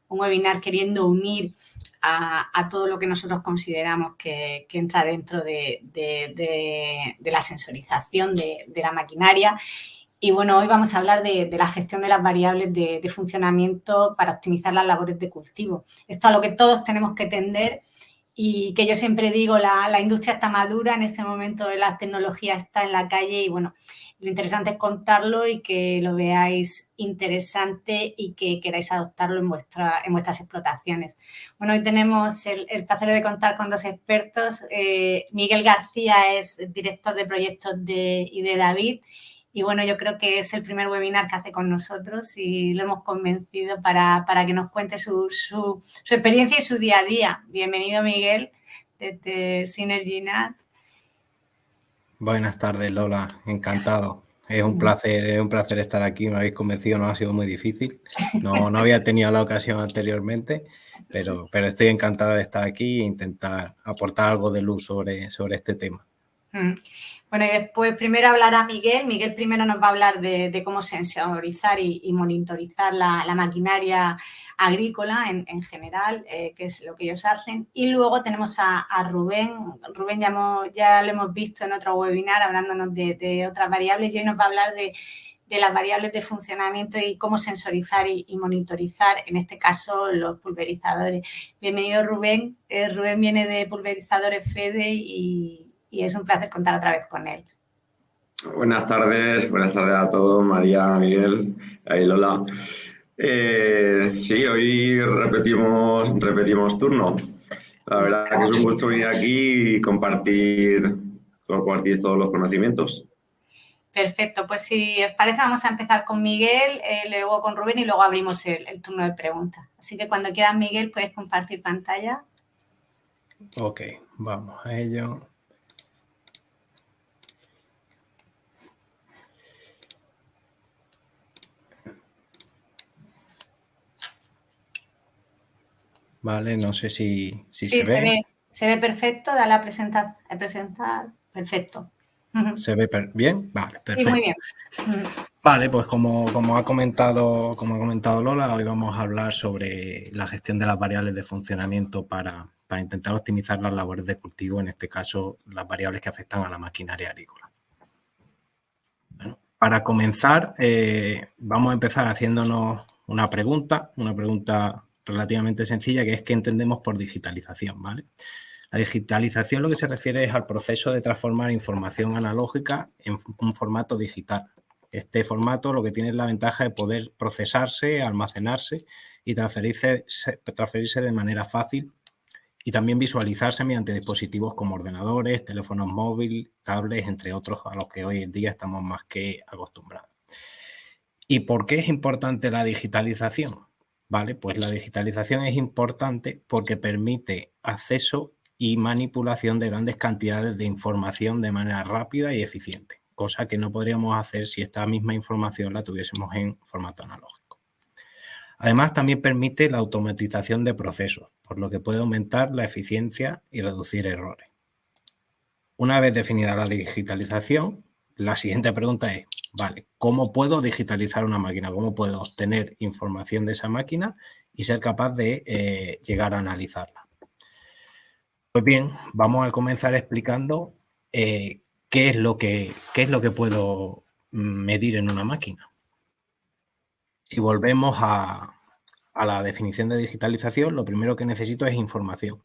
un webinar queriendo unir a todo lo que nosotros consideramos que entra dentro de la sensorización de la maquinaria. Y bueno, hoy vamos a hablar de la gestión de las variables de funcionamiento para optimizar las labores de cultivo. Esto a lo que todos tenemos que tender y que yo siempre digo, la industria está madura, en este momento la tecnología está en la calle y bueno, lo interesante es contarlo y que lo veáis interesante y que queráis adoptarlo en vuestras explotaciones. Bueno, hoy tenemos el placer de contar con dos expertos. Miguel García es director de proyectos de David. Y bueno, yo creo que es el primer webinar que hace con nosotros y lo hemos convencido para que nos cuente su experiencia y su día a día. Bienvenido, Miguel, desde SynergyNat. Buenas tardes, Lola. Encantado. Es un placer estar aquí. Me habéis convencido, no ha sido muy difícil. No había tenido la ocasión anteriormente, pero estoy encantada de estar aquí e intentar aportar algo de luz sobre este tema. Bueno, y después primero hablará Miguel. Miguel primero nos va a hablar de cómo sensorizar y monitorizar la maquinaria agrícola en general, que es lo que ellos hacen. Y luego tenemos a Rubén. Rubén ya lo hemos visto en otro webinar hablándonos de otras variables y hoy nos va a hablar de las variables de funcionamiento y cómo sensorizar y monitorizar, en este caso, los pulverizadores. Bienvenido, Rubén. Rubén viene de Pulverizadores Fede y es un placer contar otra vez con él. Buenas tardes a todos, María, Miguel y Lola. Sí, hoy repetimos turno. La verdad que es un gusto venir aquí y compartir todos los conocimientos. Perfecto, pues si os parece vamos a empezar con Miguel, luego con Rubén y luego abrimos el turno de preguntas. Así que cuando quieras, Miguel, puedes compartir pantalla. Ok, vamos a ello. Vale, no sé si se ve. Se ve perfecto, dale a presentar, perfecto. ¿Se ve bien? Vale, perfecto. Sí, muy bien. Vale, pues como ha comentado Lola, hoy vamos a hablar sobre la gestión de las variables de funcionamiento para intentar optimizar las labores de cultivo, en este caso las variables que afectan a la maquinaria agrícola. Bueno, para comenzar, vamos a empezar haciéndonos una pregunta relativamente sencilla, que es ¿qué entendemos por digitalización? ¿Vale? La digitalización lo que se refiere es al proceso de transformar información analógica en un formato digital. Este formato lo que tiene es la ventaja de poder procesarse, almacenarse y transferirse de manera fácil y también visualizarse mediante dispositivos como ordenadores, teléfonos móviles, tablets, entre otros, a los que hoy en día estamos más que acostumbrados. ¿Y por qué es importante la digitalización? Vale, pues la digitalización es importante porque permite acceso y manipulación de grandes cantidades de información de manera rápida y eficiente, cosa que no podríamos hacer si esta misma información la tuviésemos en formato analógico. Además, también permite la automatización de procesos, por lo que puede aumentar la eficiencia y reducir errores. Una vez definida la digitalización, la siguiente pregunta es, vale, ¿cómo puedo digitalizar una máquina? ¿Cómo puedo obtener información de esa máquina y ser capaz de llegar a analizarla? Pues bien, vamos a comenzar explicando qué es lo que puedo medir en una máquina. Si volvemos a la definición de digitalización, lo primero que necesito es información.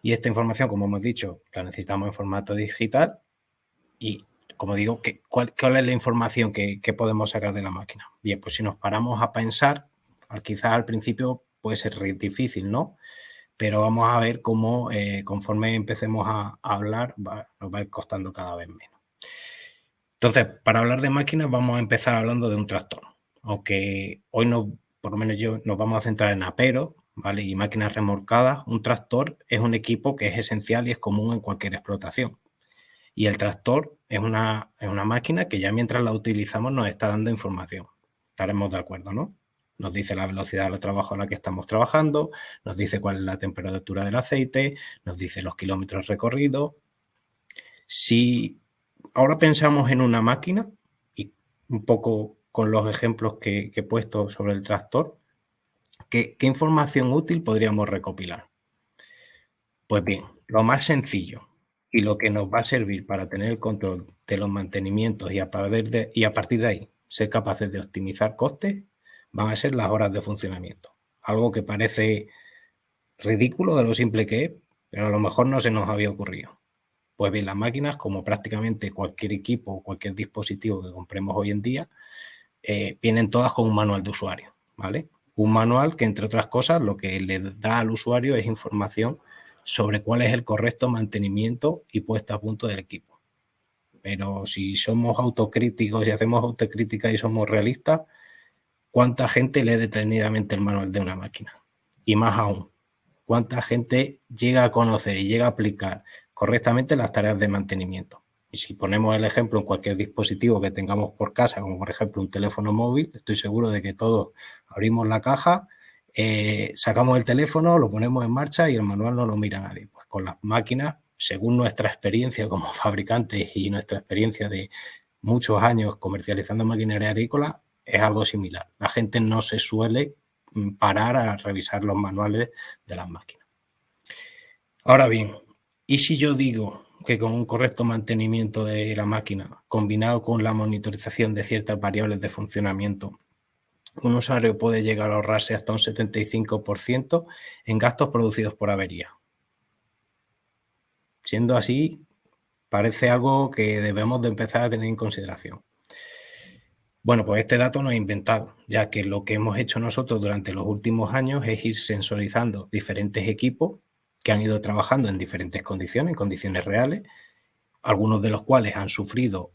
Y esta información, como hemos dicho, la necesitamos en formato digital. Y, como digo, ¿cuál es la información que podemos sacar de la máquina? Bien, pues si nos paramos a pensar, quizás al principio puede ser difícil, ¿no? Pero vamos a ver cómo conforme empecemos a hablar nos va a ir costando cada vez menos. Entonces, para hablar de máquinas vamos a empezar hablando de un tractor. Aunque hoy por lo menos nos vamos a centrar en aperos, ¿vale? Y máquinas remolcadas, un tractor es un equipo que es esencial y es común en cualquier explotación. Y el tractor es una máquina que ya mientras la utilizamos nos está dando información. Estaremos de acuerdo, ¿no? Nos dice la velocidad de trabajo a la que estamos trabajando, nos dice cuál es la temperatura del aceite, nos dice los kilómetros recorridos. Si ahora pensamos en una máquina, y un poco con los ejemplos que he puesto sobre el tractor, ¿qué información útil podríamos recopilar? Pues bien, lo más sencillo y lo que nos va a servir para tener el control de los mantenimientos y a partir de ahí ser capaces de optimizar costes van a ser las horas de funcionamiento. Algo que parece ridículo de lo simple que es, pero a lo mejor no se nos había ocurrido. Pues bien, las máquinas, como prácticamente cualquier equipo o cualquier dispositivo que compremos hoy en día, vienen todas con un manual de usuario, ¿vale? Un manual que, entre otras cosas, lo que le da al usuario es información sobre cuál es el correcto mantenimiento y puesta a punto del equipo. Pero si somos autocríticos y hacemos autocrítica y somos realistas, ¿cuánta gente lee detenidamente el manual de una máquina? Y más aún, ¿cuánta gente llega a conocer y llega a aplicar correctamente las tareas de mantenimiento? Y si ponemos el ejemplo en cualquier dispositivo que tengamos por casa, como por ejemplo un teléfono móvil, estoy seguro de que todos abrimos la caja, sacamos el teléfono, lo ponemos en marcha y el manual no lo mira nadie. Pues con las máquinas, según nuestra experiencia como fabricantes y nuestra experiencia de muchos años comercializando maquinaria agrícola, es algo similar. La gente no se suele parar a revisar los manuales de las máquinas. Ahora bien, ¿y si yo digo que con un correcto mantenimiento de la máquina, combinado con la monitorización de ciertas variables de funcionamiento, un usuario puede llegar a ahorrarse hasta un 75% en gastos producidos por avería? Siendo así, parece algo que debemos de empezar a tener en consideración. Bueno, pues este dato no es inventado, ya que lo que hemos hecho nosotros durante los últimos años es ir sensorizando diferentes equipos que han ido trabajando en diferentes condiciones, en condiciones reales, algunos de los cuales han sufrido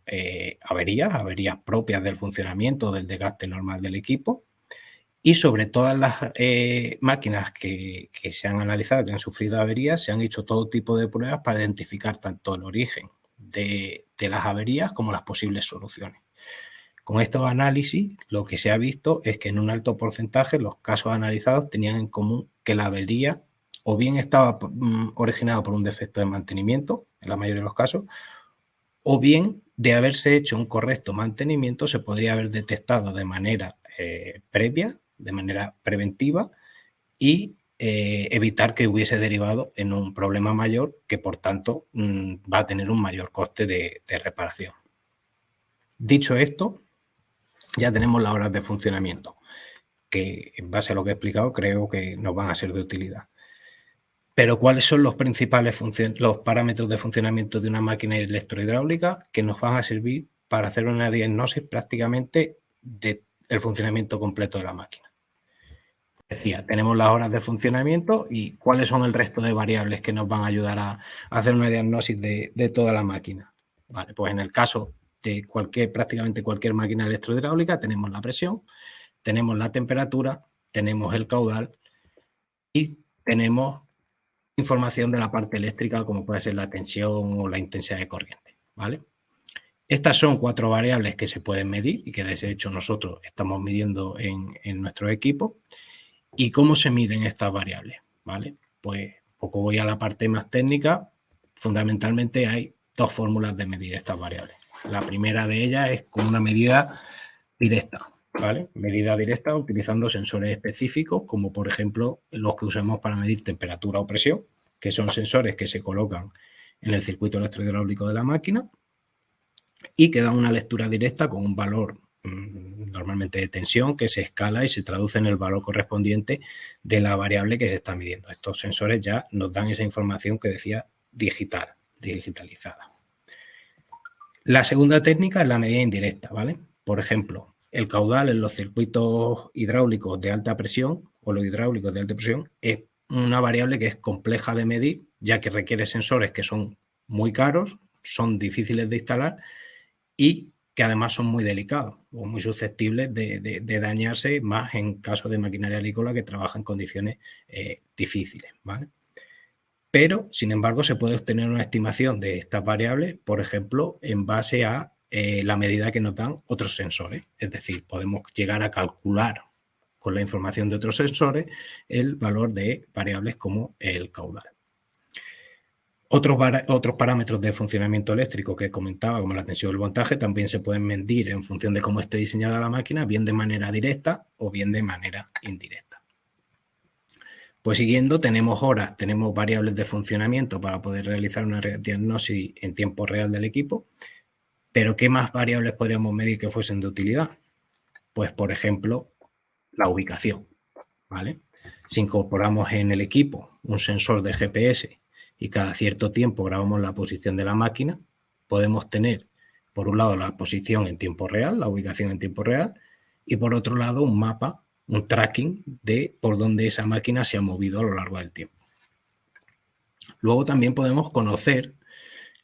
averías propias del funcionamiento, del desgaste normal del equipo, y sobre todas las máquinas que se han analizado, que han sufrido averías, se han hecho todo tipo de pruebas para identificar tanto el origen de las averías como las posibles soluciones. Con estos análisis, lo que se ha visto es que en un alto porcentaje los casos analizados tenían en común que la avería o bien estaba originada por un defecto de mantenimiento, en la mayoría de los casos, o bien de haberse hecho un correcto mantenimiento se podría haber detectado de manera previa, de manera preventiva y evitar que hubiese derivado en un problema mayor que, por tanto, va a tener un mayor coste de reparación. Dicho esto, ya tenemos las horas de funcionamiento, que en base a lo que he explicado creo que nos van a ser de utilidad. Pero ¿cuáles son los principales los parámetros de funcionamiento de una máquina electrohidráulica que nos van a servir para hacer una diagnosis prácticamente del funcionamiento completo de la máquina? Decía, tenemos las horas de funcionamiento y ¿cuáles son el resto de variables que nos van a ayudar a hacer una diagnosis de toda la máquina? Vale, pues en el caso de prácticamente cualquier máquina electrohidráulica tenemos la presión, tenemos la temperatura, tenemos el caudal y tenemos información de la parte eléctrica como puede ser la tensión o la intensidad de corriente, ¿vale? Estas son 4 variables que se pueden medir y que de hecho nosotros estamos midiendo en nuestro equipo. ¿Y cómo se miden estas variables? ¿Vale? Pues poco voy a la parte más técnica. Fundamentalmente hay 2 fórmulas de medir estas variables. La primera de ellas es con una medida directa, ¿vale? Medida directa utilizando sensores específicos, como por ejemplo los que usamos para medir temperatura o presión, que son sensores que se colocan en el circuito electrohidráulico de la máquina y que dan una lectura directa con un valor normalmente de tensión que se escala y se traduce en el valor correspondiente de la variable que se está midiendo. Estos sensores ya nos dan esa información que decía digitalizada. La segunda técnica es la medida indirecta, ¿vale? Por ejemplo, el caudal en los circuitos hidráulicos de alta presión o los hidráulicos de alta presión es una variable que es compleja de medir, ya que requiere sensores que son muy caros, son difíciles de instalar y que además son muy delicados o muy susceptibles de dañarse, más en caso de maquinaria agrícola que trabaja en condiciones difíciles, ¿vale? Pero, sin embargo, se puede obtener una estimación de estas variables, por ejemplo, en base a la medida que nos dan otros sensores. Es decir, podemos llegar a calcular con la información de otros sensores el valor de variables como el caudal. Otros parámetros de funcionamiento eléctrico que comentaba, como la tensión y el voltaje, también se pueden medir en función de cómo esté diseñada la máquina, bien de manera directa o bien de manera indirecta. Pues siguiendo, tenemos horas, tenemos variables de funcionamiento para poder realizar una diagnosis en tiempo real del equipo. Pero ¿qué más variables podríamos medir que fuesen de utilidad? Pues, por ejemplo, la ubicación, ¿vale? Si incorporamos en el equipo un sensor de GPS y cada cierto tiempo grabamos la posición de la máquina, podemos tener, por un lado, la posición en tiempo real, la ubicación en tiempo real, y por otro lado, un mapa, un tracking de por dónde esa máquina se ha movido a lo largo del tiempo. Luego también podemos conocer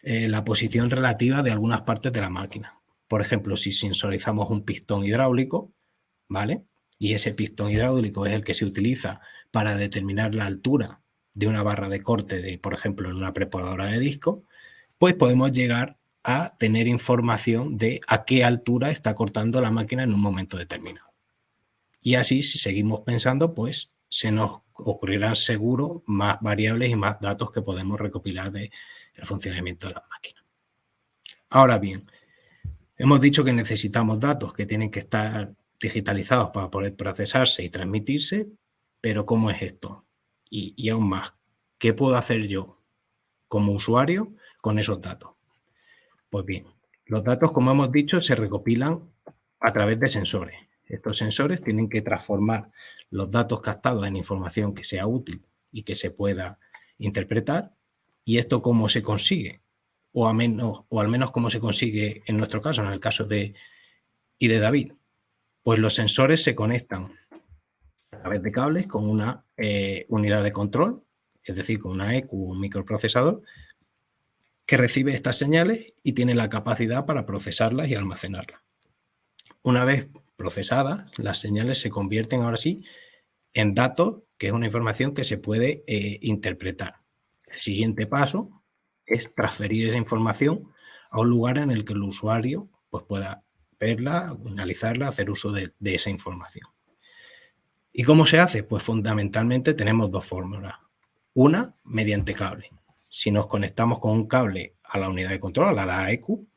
la posición relativa de algunas partes de la máquina. Por ejemplo, si sensorizamos un pistón hidráulico, ¿vale? Y ese pistón hidráulico es el que se utiliza para determinar la altura de una barra de corte, por ejemplo, en una preparadora de disco, pues podemos llegar a tener información de a qué altura está cortando la máquina en un momento determinado. Y así, si seguimos pensando, pues se nos ocurrirán seguro más variables y más datos que podemos recopilar del funcionamiento de las máquinas. Ahora bien, hemos dicho que necesitamos datos que tienen que estar digitalizados para poder procesarse y transmitirse, pero ¿cómo es esto? Y aún más, ¿qué puedo hacer yo como usuario con esos datos? Pues bien, los datos, como hemos dicho, se recopilan a través de sensores. Estos sensores tienen que transformar los datos captados en información que sea útil y que se pueda interpretar. ¿Y esto cómo se consigue? O al menos cómo se consigue en nuestro caso, en el caso de David. Pues los sensores se conectan a través de cables con una unidad de control, es decir, con una ECU, un microprocesador, que recibe estas señales y tiene la capacidad para procesarlas y almacenarlas. Una vez procesadas, las señales se convierten ahora sí en datos, que es una información que se puede interpretar. El siguiente paso es transferir esa información a un lugar en el que el usuario pues, pueda verla, analizarla, hacer uso de esa información. ¿Y cómo se hace? Pues fundamentalmente tenemos dos fórmulas. Una, mediante cable. Si nos conectamos con un cable a la unidad de control, a la ECU,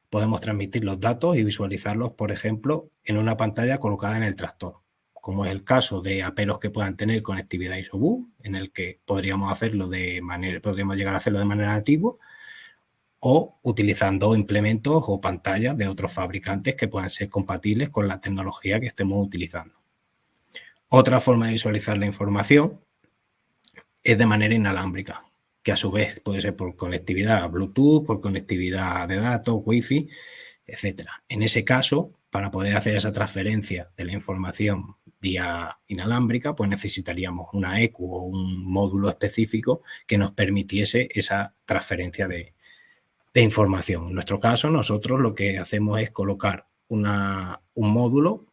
podemos transmitir los datos y visualizarlos, por ejemplo, en una pantalla colocada en el tractor, como es el caso de aperos que puedan tener conectividad ISOBUS, en el que podríamos llegar a hacerlo de manera nativa, o utilizando implementos o pantallas de otros fabricantes que puedan ser compatibles con la tecnología que estemos utilizando. Otra forma de visualizar la información es de manera inalámbrica, que a su vez puede ser por conectividad Bluetooth, por conectividad de datos, Wi-Fi, etc. En ese caso, para poder hacer esa transferencia de la información vía inalámbrica, pues necesitaríamos una ECU o un módulo específico que nos permitiese esa transferencia de información. En nuestro caso, nosotros lo que hacemos es colocar un módulo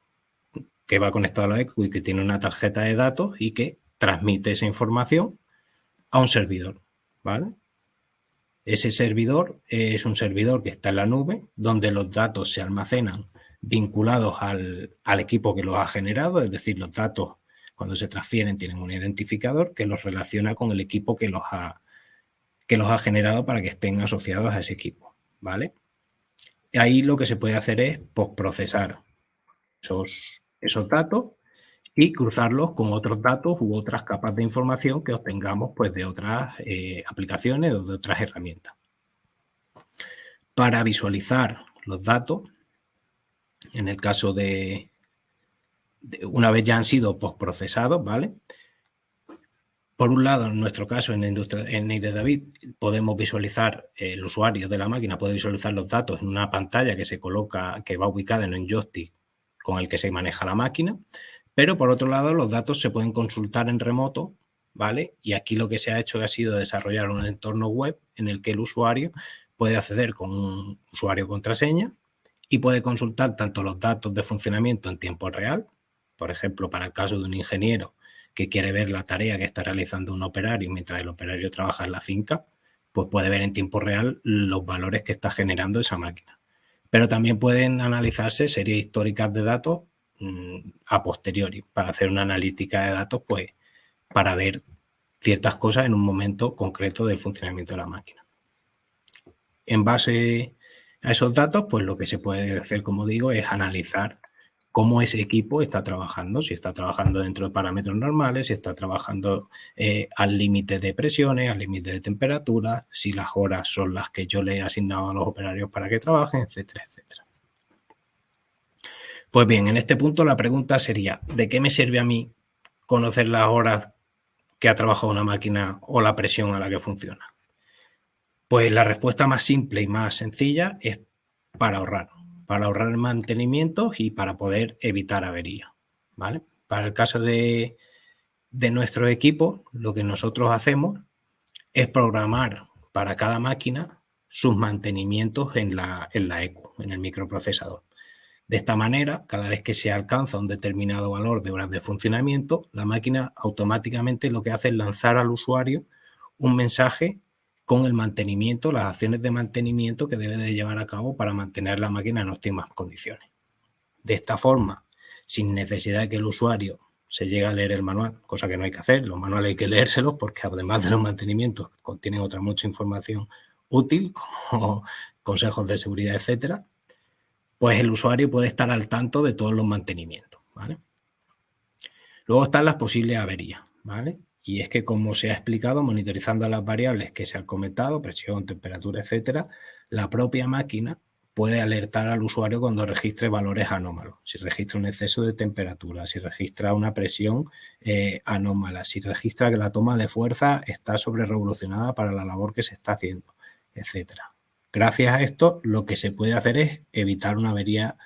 que va conectado a la ECU y que tiene una tarjeta de datos y que transmite esa información a un servidor, ¿vale? Ese servidor es un servidor que está en la nube, donde los datos se almacenan vinculados al equipo que los ha generado, es decir, los datos cuando se transfieren tienen un identificador que los relaciona con el equipo que los ha generado para que estén asociados a ese equipo, ¿vale? Y ahí lo que se puede hacer es postprocesar esos datos y cruzarlos con otros datos u otras capas de información que obtengamos pues, de otras aplicaciones o de otras herramientas. Para visualizar los datos, en el caso de una vez ya han sido postprocesados, ¿vale? Por un lado, en nuestro caso, en David, podemos visualizar, el usuario de la máquina puede visualizar los datos en una pantalla que va ubicada en un joystick con el que se maneja la máquina, pero por otro lado, los datos se pueden consultar en remoto, ¿vale? Y aquí lo que se ha hecho ha sido desarrollar un entorno web en el que el usuario puede acceder con un usuario contraseña y puede consultar tanto los datos de funcionamiento en tiempo real, por ejemplo, para el caso de un ingeniero que quiere ver la tarea que está realizando un operario mientras el operario trabaja en la finca, pues puede ver en tiempo real los valores que está generando esa máquina. Pero también pueden analizarse series históricas de datos a posteriori para hacer una analítica de datos, pues para ver ciertas cosas en un momento concreto del funcionamiento de la máquina. En base a esos datos, pues lo que se puede hacer, como digo, es analizar cómo ese equipo está trabajando, si está trabajando dentro de parámetros normales, si está trabajando al límite de presiones, al límite de temperatura, si las horas son las que yo le he asignado a los operarios para que trabajen, etcétera, etcétera. Pues bien, en este punto la pregunta sería, ¿de qué me sirve a mí conocer las horas que ha trabajado una máquina o la presión a la que funciona? Pues la respuesta más simple y más sencilla es para ahorrar mantenimiento y para poder evitar averías, ¿vale? Para el caso de nuestro equipo, lo que nosotros hacemos es programar para cada máquina sus mantenimientos en la ECU, en el microprocesador. De esta manera, cada vez que se alcanza un determinado valor de horas de funcionamiento, la máquina automáticamente lo que hace es lanzar al usuario un mensaje con el mantenimiento, las acciones de mantenimiento que debe de llevar a cabo para mantener la máquina en óptimas condiciones. De esta forma, sin necesidad de que el usuario se llegue a leer el manual, cosa que no hay que hacer, los manuales hay que leérselos porque además de los mantenimientos contienen otra mucha información útil, como consejos de seguridad, etcétera, pues el usuario puede estar al tanto de todos los mantenimientos, ¿vale? Luego están las posibles averías, ¿vale? Y es que, como se ha explicado, monitorizando las variables que se han comentado, presión, temperatura, etcétera, la propia máquina puede alertar al usuario cuando registre valores anómalos. Si registra un exceso de temperatura, si registra una presión anómala, si registra que la toma de fuerza está sobrerevolucionada para la labor que se está haciendo, etcétera. Gracias a esto, lo que se puede hacer es evitar una avería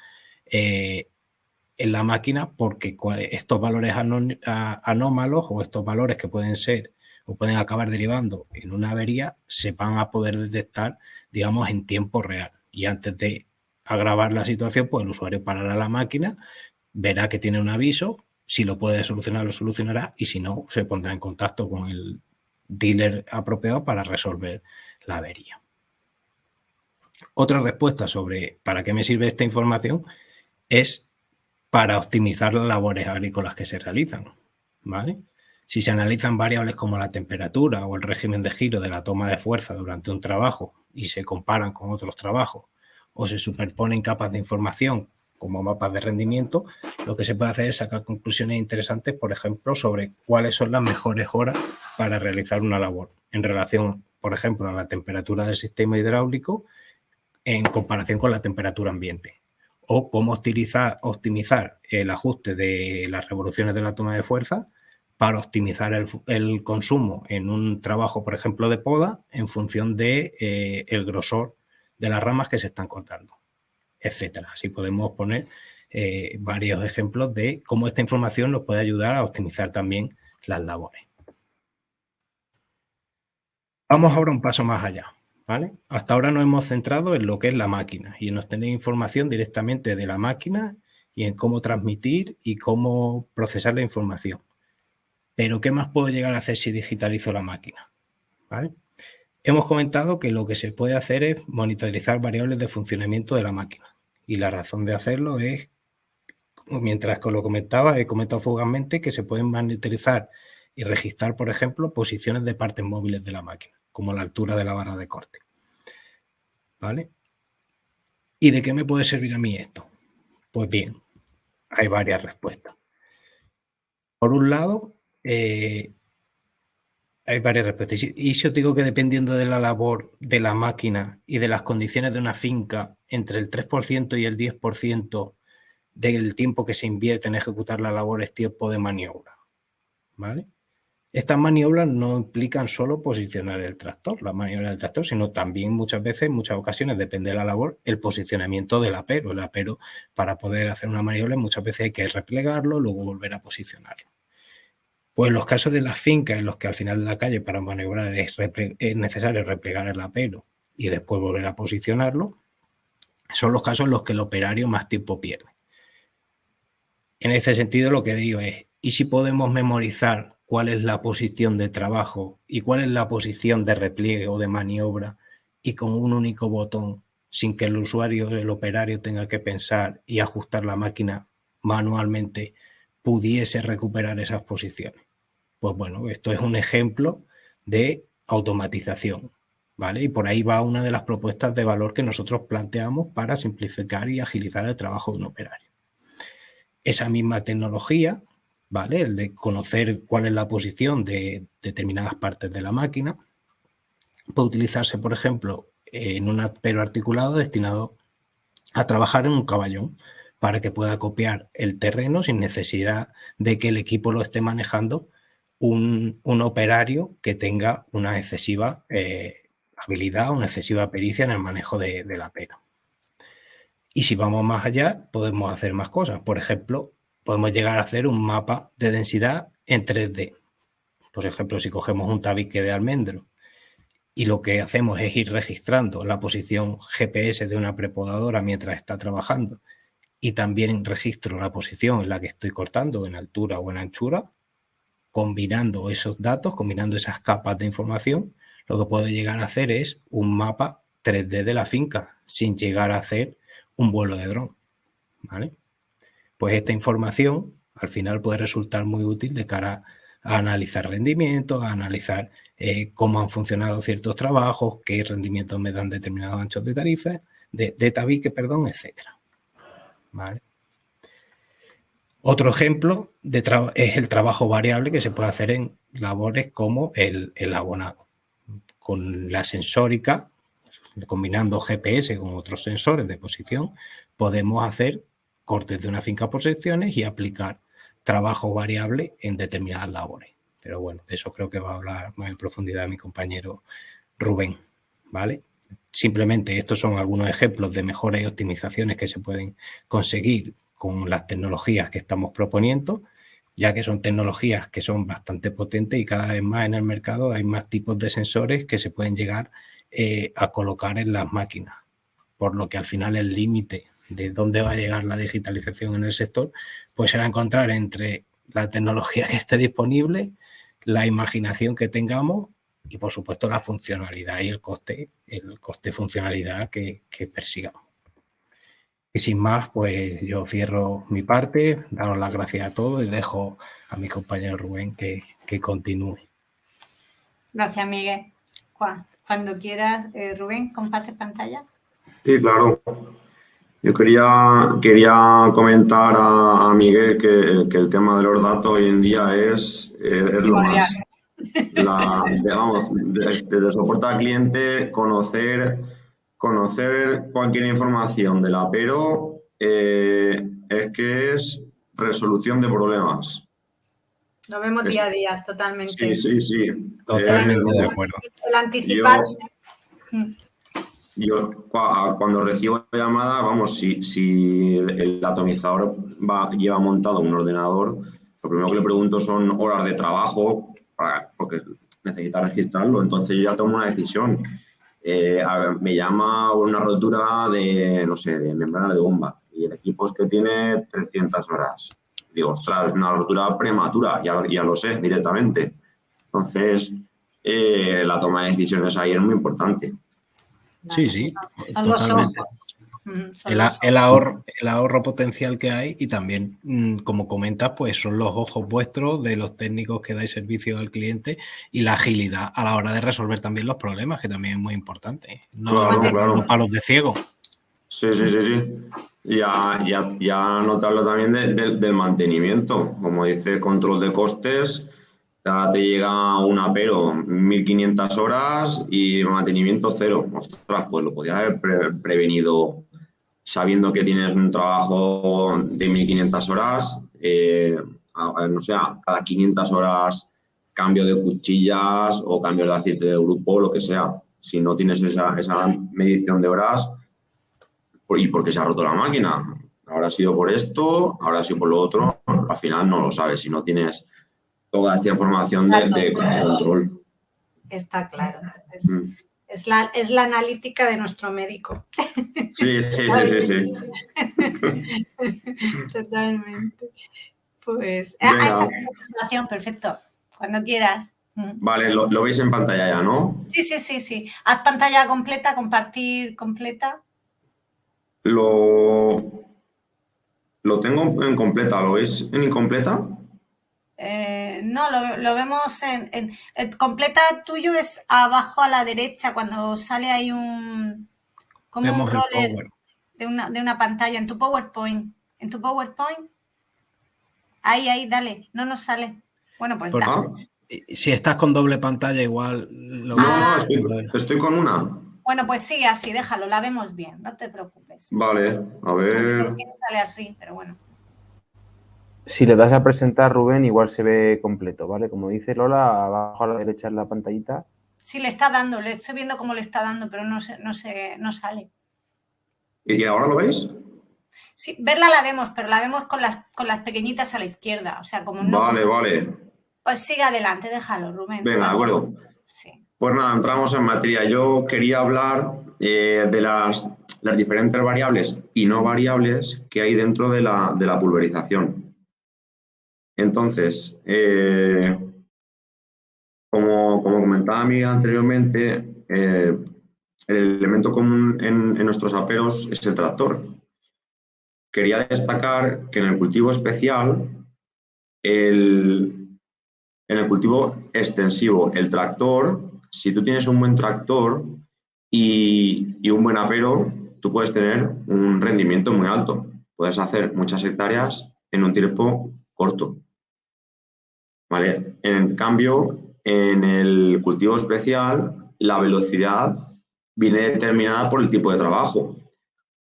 en la máquina, porque estos valores anómalos o estos valores que pueden ser o pueden acabar derivando en una avería se van a poder detectar, digamos, en tiempo real. Y antes de agravar la situación, pues el usuario parará la máquina, verá que tiene un aviso, si lo puede solucionar, lo solucionará, y si no, se pondrá en contacto con el dealer apropiado para resolver la avería. Otra respuesta sobre para qué me sirve esta información es para optimizar las labores agrícolas que se realizan, ¿vale? Si se analizan variables como la temperatura o el régimen de giro de la toma de fuerza durante un trabajo y se comparan con otros trabajos o se superponen capas de información como mapas de rendimiento, lo que se puede hacer es sacar conclusiones interesantes, por ejemplo, sobre cuáles son las mejores horas para realizar una labor en relación, por ejemplo, a la temperatura del sistema hidráulico en comparación con la temperatura ambiente. O cómo optimizar el ajuste de las revoluciones de la toma de fuerza para optimizar el consumo en un trabajo, por ejemplo, de poda en función de el grosor de las ramas que se están cortando, etcétera. Así podemos poner varios ejemplos de cómo esta información nos puede ayudar a optimizar también las labores. Vamos ahora un paso más allá. ¿Vale? Hasta ahora nos hemos centrado en lo que es la máquina y en obtener información directamente de la máquina y en cómo transmitir y cómo procesar la información. Pero, ¿qué más puedo llegar a hacer si digitalizo la máquina? ¿Vale? Hemos comentado que lo que se puede hacer es monitorizar variables de funcionamiento de la máquina. Y la razón de hacerlo es, mientras que lo comentaba, he comentado fugazmente que se pueden monitorizar y registrar, por ejemplo, posiciones de partes móviles de la máquina, como la altura de la barra de corte, ¿vale? ¿Y de qué me puede servir a mí esto? Pues bien, hay varias respuestas. Por un lado, hay varias respuestas. Y si os digo que dependiendo de la labor de la máquina y de las condiciones de una finca, entre el 3% y el 10% del tiempo que se invierte en ejecutar la labor es tiempo de maniobra, ¿vale? Estas maniobras no implican solo posicionar el tractor, la maniobra del tractor, sino también muchas veces, en muchas ocasiones, depende de la labor, el posicionamiento del apero. El apero, para poder hacer una maniobra, muchas veces hay que replegarlo, luego volver a posicionarlo. Pues en los casos de las fincas en los que al final de la calle para maniobrar es necesario replegar el apero y después volver a posicionarlo, son los casos en los que el operario más tiempo pierde. En ese sentido, lo que digo es, ¿y si podemos memorizar cuál es la posición de trabajo y cuál es la posición de repliegue o de maniobra y con un único botón, sin que el usuario, el operario, tenga que pensar y ajustar la máquina manualmente, pudiese recuperar esas posiciones? Pues bueno, esto es un ejemplo de automatización, ¿vale? Y por ahí va una de las propuestas de valor que nosotros planteamos para simplificar y agilizar el trabajo de un operario. esa misma tecnología, ¿vale? El de conocer cuál es la posición de determinadas partes de la máquina, puede utilizarse, por ejemplo, en un apero articulado destinado a trabajar en un caballón para que pueda copiar el terreno sin necesidad de que el equipo lo esté manejando un operario que tenga una excesiva habilidad, una excesiva pericia en el manejo del apero. Y si vamos más allá, podemos hacer más cosas. Por ejemplo, podemos llegar a hacer un mapa de densidad en 3D. Por ejemplo, si cogemos un tabique de almendro y lo que hacemos es ir registrando la posición GPS de una prepodadora mientras está trabajando y también registro la posición en la que estoy cortando, en altura o en anchura, combinando esos datos, combinando esas capas de información, lo que puedo llegar a hacer es un mapa 3D de la finca sin llegar a hacer un vuelo de dron, ¿vale? Pues esta información al final puede resultar muy útil de cara a analizar rendimientos, a analizar cómo han funcionado ciertos trabajos, qué rendimientos me dan determinados anchos de tarifa, de tabique, perdón, etcétera. ¿Vale? Otro ejemplo es el trabajo variable que se puede hacer en labores como el abonado. Con la sensórica, combinando GPS con otros sensores de posición, podemos hacer cortes de una finca por secciones y aplicar trabajo variable en determinadas labores. Pero bueno, de eso creo que va a hablar más en profundidad mi compañero Rubén, ¿vale? Simplemente estos son algunos ejemplos de mejoras y optimizaciones que se pueden conseguir con las tecnologías que estamos proponiendo, ya que son tecnologías que son bastante potentes y cada vez más en el mercado hay más tipos de sensores que se pueden llegar a colocar en las máquinas, por lo que al final el límite de dónde va a llegar la digitalización en el sector, pues se va a encontrar entre la tecnología que esté disponible, la imaginación que tengamos y, por supuesto, la funcionalidad y el coste funcionalidad que persigamos. Y sin más, pues yo cierro mi parte, daros las gracias a todos y dejo a mi compañero Rubén que continúe. Gracias, Miguel. Cuando quieras, Rubén, comparte pantalla. Sí, claro. Yo quería comentar a Miguel que el tema de los datos hoy en día es lo más. Desde soporte al cliente, conocer cualquier información del apero es que es resolución de problemas. Lo vemos día a día, totalmente. Sí. Totalmente de acuerdo. El anticiparse. Yo cuando recibo llamada, vamos, si el atomizador lleva montado un ordenador, lo primero que le pregunto son horas de trabajo, porque necesita registrarlo, entonces yo ya tomo una decisión. Me llama una rotura de, no sé, de membrana de bomba y el equipo es que tiene 300 horas. Digo, ostras, es una rotura prematura, ya lo sé directamente. Entonces, la toma de decisiones ahí es muy importante. Sí, totalmente. El ahorro potencial que hay y también, como comentas, pues son los ojos vuestros de los técnicos que dais servicio al cliente y la agilidad a la hora de resolver también los problemas, que también es muy importante. No claro. palos de ciego. Sí. Ya notarlo también del mantenimiento. Como dice, control de costes. Ya te llega un apero 1.500 horas y mantenimiento cero. Ostras, pues lo podías haber prevenido sabiendo que tienes un trabajo de 1.500 horas. No sé, cada 500 horas cambio de cuchillas o cambio de aceite de grupo, lo que sea. Si no tienes esa medición de horas, ¿y por qué se ha roto la máquina? Habrá sido por esto, habrá sido por lo otro. Al final no lo sabes si no tienes toda esta información de control. Está claro. Es la analítica de nuestro médico. Sí. Totalmente. Pues esta es una presentación, perfecto. Cuando quieras. Vale, lo veis en pantalla ya, ¿no? Sí. Haz pantalla completa, compartir completa. Lo tengo en completa, ¿lo veis en incompleta? No, lo vemos en completa tuyo es abajo a la derecha cuando sale ahí como un roller de una pantalla en tu PowerPoint. ¿En tu PowerPoint? Ahí, dale. No nos sale. Bueno, pues Por- dale. Si estás con doble pantalla, igual lo No, ves. estoy con una. Bueno, pues sigue así, déjalo, la vemos bien, no te preocupes. Vale, a No sé ver. por qué sale así, pero bueno. Si le das a presentar, Rubén, igual se ve completo, ¿vale? Como dice Lola, abajo a la derecha en la pantallita. Sí, le está dando, le estoy viendo cómo le está dando, pero no sale. ¿Y ahora lo veis? Sí, verla la vemos, pero la vemos con las pequeñitas a la izquierda. O sea, como no. Vale. Pues sigue adelante, déjalo, Rubén. Venga, de acuerdo. Sí. Pues nada, entramos en materia. Yo quería hablar de las diferentes variables y no variables que hay dentro de la pulverización. Entonces, como comentaba Miguel anteriormente, el elemento común en nuestros aperos es el tractor. Quería destacar que en el cultivo especial, en el cultivo extensivo, el tractor, si tú tienes un buen tractor y un buen apero, tú puedes tener un rendimiento muy alto. Puedes hacer muchas hectáreas en un tiempo corto. ¿Vale? En cambio, en el cultivo especial, la velocidad viene determinada por el tipo de trabajo.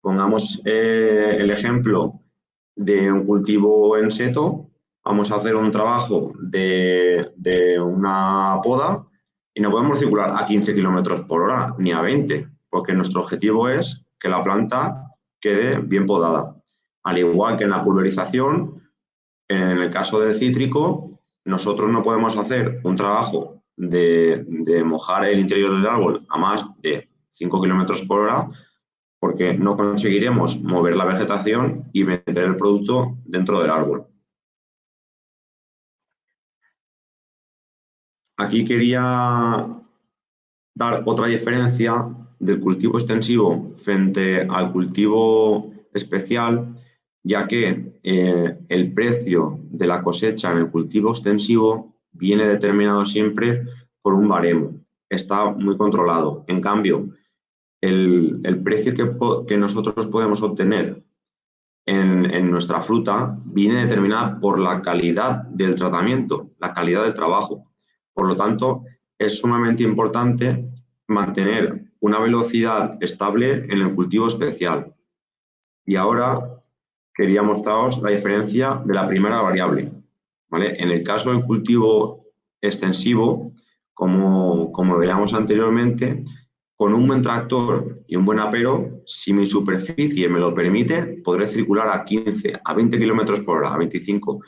Pongamos el ejemplo de un cultivo en seto. Vamos a hacer un trabajo de una poda y no podemos circular a 15 kilómetros por hora ni a 20, porque nuestro objetivo es que la planta quede bien podada. Al igual que en la pulverización, en el caso del cítrico, nosotros no podemos hacer un trabajo de mojar el interior del árbol a más de 5 kilómetros por hora, porque no conseguiremos mover la vegetación y meter el producto dentro del árbol. Aquí quería dar otra diferencia del cultivo extensivo frente al cultivo especial, ya que el precio de la cosecha en el cultivo extensivo viene determinado siempre por un baremo. Está muy controlado. En cambio, el precio que nosotros podemos obtener en nuestra fruta viene determinada por la calidad del tratamiento, la calidad del trabajo. Por lo tanto, es sumamente importante mantener una velocidad estable en el cultivo especial. Y ahora quería mostraros la diferencia de la primera variable. ¿Vale? En el caso del cultivo extensivo, como veíamos anteriormente, con un buen tractor y un buen apero, si mi superficie me lo permite, podré circular a 15, a 20 kilómetros por hora, a 25,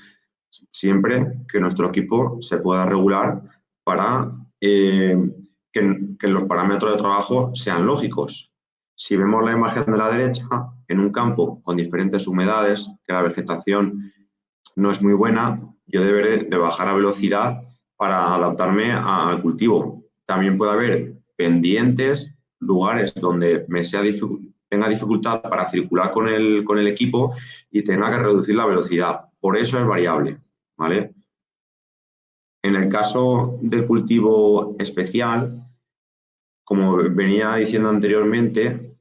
siempre que nuestro equipo se pueda regular para que los parámetros de trabajo sean lógicos. Si vemos la imagen de la derecha, en un campo con diferentes humedades, que la vegetación no es muy buena, yo deberé de bajar a velocidad para adaptarme al cultivo. También puede haber pendientes, lugares donde tenga dificultad para circular con el equipo y tenga que reducir la velocidad. Por eso es variable, ¿vale? En el caso del cultivo especial, como venía diciendo anteriormente,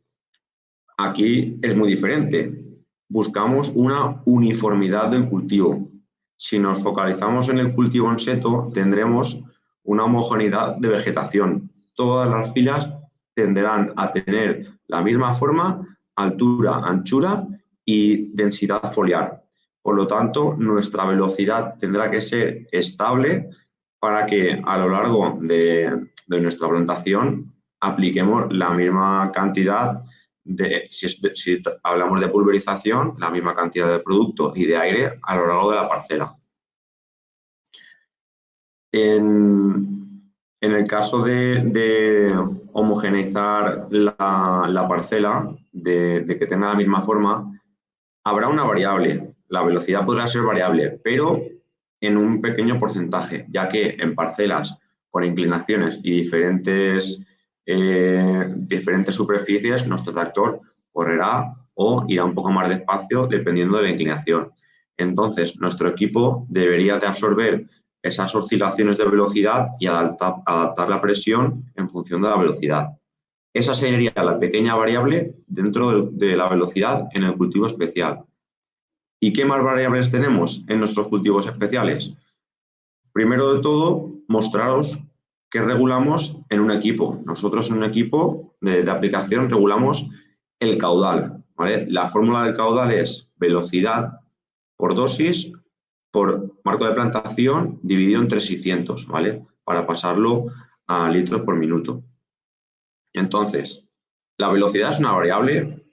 aquí es muy diferente. Buscamos una uniformidad del cultivo. Si nos focalizamos en el cultivo en seto, tendremos una homogeneidad de vegetación. Todas las filas tenderán a tener la misma forma, altura, anchura y densidad foliar. Por lo tanto, nuestra velocidad tendrá que ser estable para que a lo largo de nuestra plantación apliquemos la misma cantidad si hablamos de pulverización, la misma cantidad de producto y de aire a lo largo de la parcela. En el caso de homogeneizar la parcela, de que tenga la misma forma, habrá una variable. La velocidad podrá ser variable, pero en un pequeño porcentaje, ya que en parcelas con inclinaciones y diferentes superficies, nuestro tractor correrá o irá un poco más despacio dependiendo de la inclinación. Entonces, nuestro equipo debería de absorber esas oscilaciones de velocidad y adaptar la presión en función de la velocidad. Esa sería la pequeña variable dentro de la velocidad en el cultivo especial. ¿Y qué más variables tenemos en nuestros cultivos especiales? Primero de todo, mostraros qué regulamos en un equipo. Nosotros en un equipo de aplicación regulamos el caudal, ¿vale? La fórmula del caudal es velocidad por dosis por marco de plantación dividido entre 600, ¿vale? Para pasarlo a litros por minuto. Entonces, la velocidad es una variable,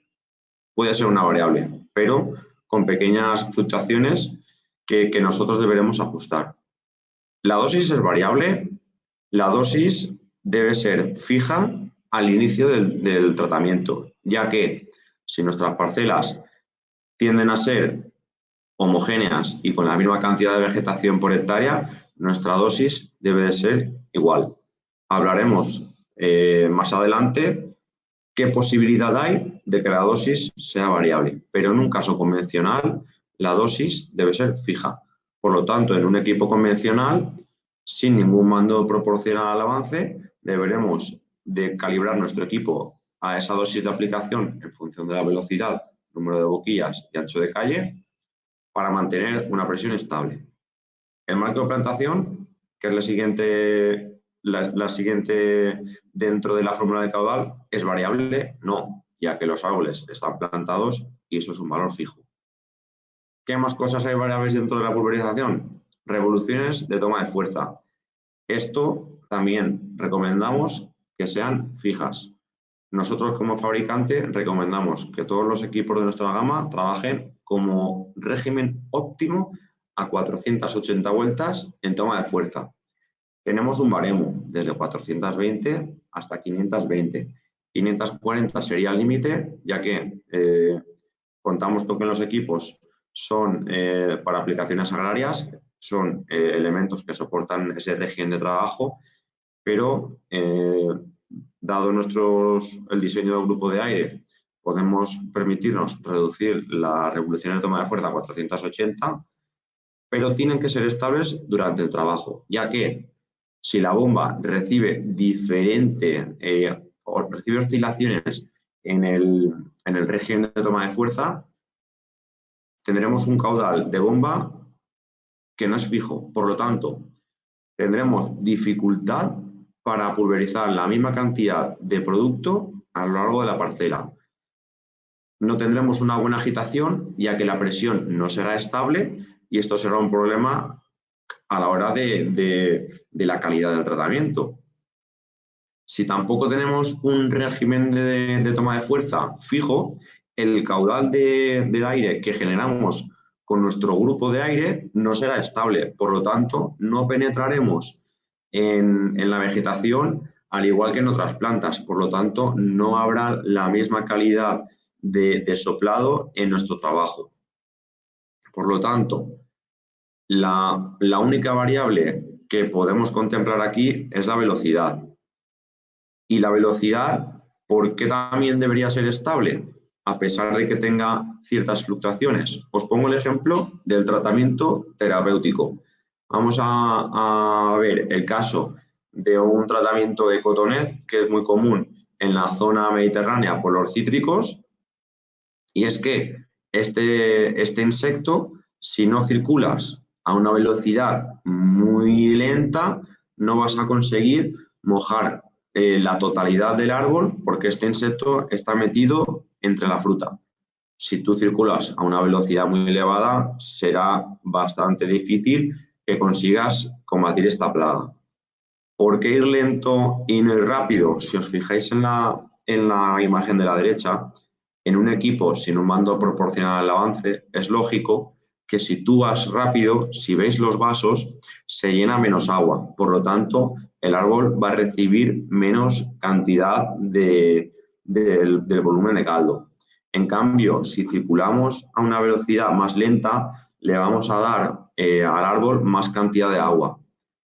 puede ser una variable, pero con pequeñas fluctuaciones que nosotros deberemos ajustar. La dosis es variable, la dosis debe ser fija al inicio del tratamiento, ya que si nuestras parcelas tienden a ser homogéneas y con la misma cantidad de vegetación por hectárea, nuestra dosis debe de ser igual. Hablaremos más adelante qué posibilidad hay de que la dosis sea variable, pero en un caso convencional la dosis debe ser fija. Por lo tanto, en un equipo convencional, sin ningún mando proporcional al avance, deberemos de calibrar nuestro equipo a esa dosis de aplicación en función de la velocidad, número de boquillas y ancho de calle, para mantener una presión estable. El marco de plantación, que es la siguiente dentro de la fórmula de caudal, ¿es variable? No, ya que los árboles están plantados y eso es un valor fijo. ¿Qué más cosas hay variables dentro de la pulverización? Revoluciones de toma de fuerza. Esto también recomendamos que sean fijas. Nosotros como fabricante recomendamos que todos los equipos de nuestra gama trabajen como régimen óptimo a 480 vueltas en toma de fuerza. Tenemos un baremo desde 420 hasta 520. 540 sería el límite, ya que contamos con que los equipos son para aplicaciones agrarias, son elementos que soportan ese régimen de trabajo, pero dado el diseño del grupo de aire, podemos permitirnos reducir la revolución de toma de fuerza a 480, pero tienen que ser estables durante el trabajo, ya que si la bomba recibe recibe oscilaciones en el régimen de toma de fuerza, tendremos un caudal de bomba que no es fijo. Por lo tanto, tendremos dificultad para pulverizar la misma cantidad de producto a lo largo de la parcela. No tendremos una buena agitación, ya que la presión no será estable y esto será un problema a la hora de la calidad del tratamiento. Si tampoco tenemos un régimen de toma de fuerza fijo, el caudal del aire que generamos con nuestro grupo de aire no será estable. Por lo tanto, no penetraremos en la vegetación al igual que en otras plantas. Por lo tanto, no habrá la misma calidad de soplado en nuestro trabajo. Por lo tanto, la única variable que podemos contemplar aquí es la velocidad. Y la velocidad, ¿por qué también debería ser estable? A pesar de que tenga ciertas fluctuaciones. Os pongo el ejemplo del tratamiento terapéutico. Vamos a ver el caso de un tratamiento de cotonet que es muy común en la zona mediterránea por los cítricos, y es que este insecto, si no circulas a una velocidad muy lenta, no vas a conseguir mojar la totalidad del árbol porque este insecto está metido entre la fruta. Si tú circulas a una velocidad muy elevada, será bastante difícil que consigas combatir esta plaga. ¿Por qué ir lento y no ir rápido? Si os fijáis en la imagen de la derecha, en un equipo sin un mando proporcional al avance, es lógico que si tú vas rápido, si veis los vasos, se llena menos agua. Por lo tanto, el árbol va a recibir menos cantidad del volumen de caldo. En cambio, si circulamos a una velocidad más lenta, le vamos a dar al árbol más cantidad de agua.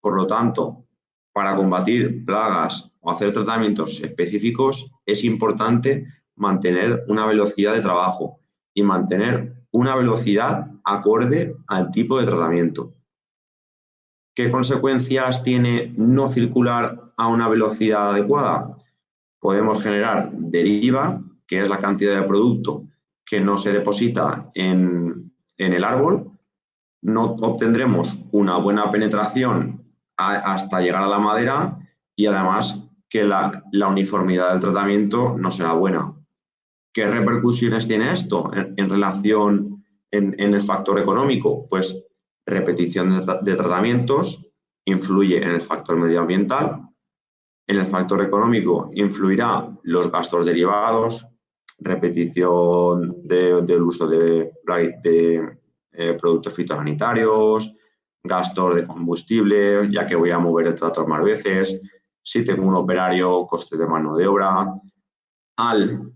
Por lo tanto, para combatir plagas o hacer tratamientos específicos, es importante mantener una velocidad de trabajo y mantener una velocidad acorde al tipo de tratamiento. ¿Qué consecuencias tiene no circular a una velocidad adecuada? Podemos generar deriva, que es la cantidad de producto que no se deposita en en el árbol, no obtendremos una buena penetración hasta llegar a la madera y además que la uniformidad del tratamiento no será buena. ¿Qué repercusiones tiene esto en relación en el factor económico? Pues repetición de tratamientos influye en el factor medioambiental. En el factor económico influirá los gastos derivados, repetición del uso de productos fitosanitarios, gastos de combustible, ya que voy a mover el tractor más veces, si tengo un operario, coste de mano de obra. Al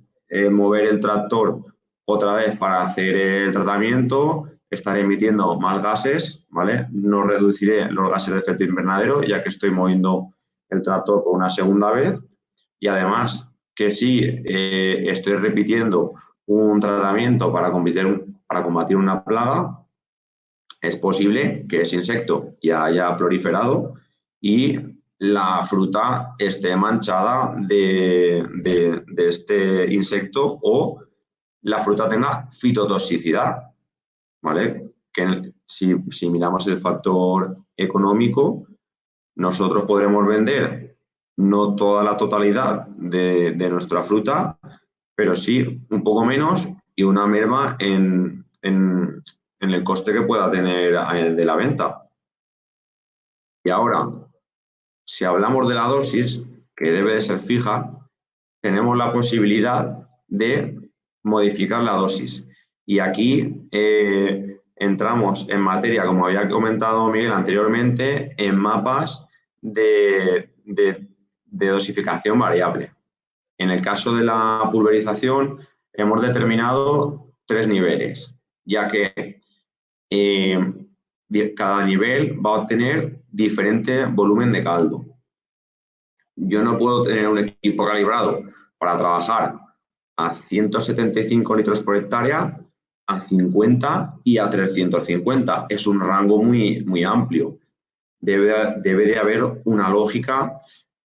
mover el tractor otra vez para hacer el tratamiento, estaré emitiendo más gases, ¿vale? No reduciré los gases de efecto invernadero, ya que estoy moviendo el tractor por una segunda vez. Y además, que si estoy repitiendo un tratamiento para combatir una plaga, es posible que ese insecto ya haya proliferado y la fruta esté manchada de este insecto o la fruta tenga fitotoxicidad, ¿vale? Que si miramos el factor económico, nosotros podremos vender no toda la totalidad de nuestra fruta, pero sí un poco menos y una merma en el coste que pueda tener de la venta. Y ahora, si hablamos de la dosis, que debe de ser fija, tenemos la posibilidad de modificar la dosis. Y aquí entramos en materia, como había comentado Miguel anteriormente, en mapas de dosificación variable. En el caso de la pulverización, hemos determinado 3 niveles, ya que cada nivel va a obtener diferente volumen de caldo. Yo no puedo tener un equipo calibrado para trabajar a 175 litros por hectárea, a 50 y a 350. Es un rango muy amplio. Debe de haber una lógica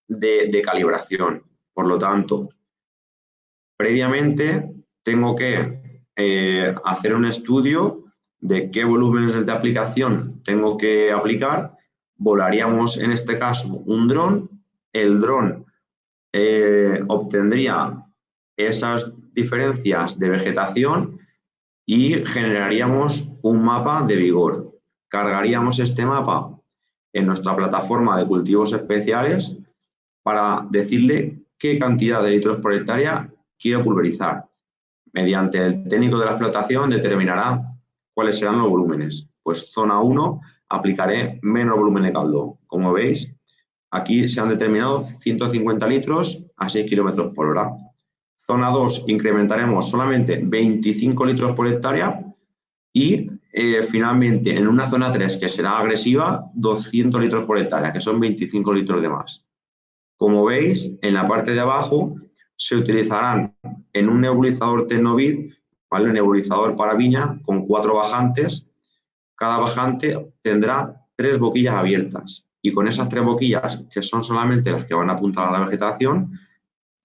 de calibración. Por lo tanto, previamente tengo que hacer un estudio de qué volúmenes de aplicación tengo que aplicar. Volaríamos en este caso un dron. El dron obtendría esas diferencias de vegetación y generaríamos un mapa de vigor. Cargaríamos este mapa en nuestra plataforma de cultivos especiales para decirle qué cantidad de litros por hectárea quiero pulverizar. Mediante el técnico de la explotación determinará cuáles serán los volúmenes. Pues zona 1 aplicaré menos volumen de caldo. Como veis, aquí se han determinado 150 litros a 6 kilómetros por hora. Zona 2 incrementaremos solamente 25 litros por hectárea y finalmente en una zona 3 que será agresiva 200 litros por hectárea, que son 25 litros de más. Como veis, en la parte de abajo se utilizarán en un nebulizador Tecnovid, ¿vale? Un nebulizador para viña con 4 bajantes. Cada bajante tendrá 3 boquillas abiertas y con esas 3 boquillas, que son solamente las que van a apuntar a la vegetación,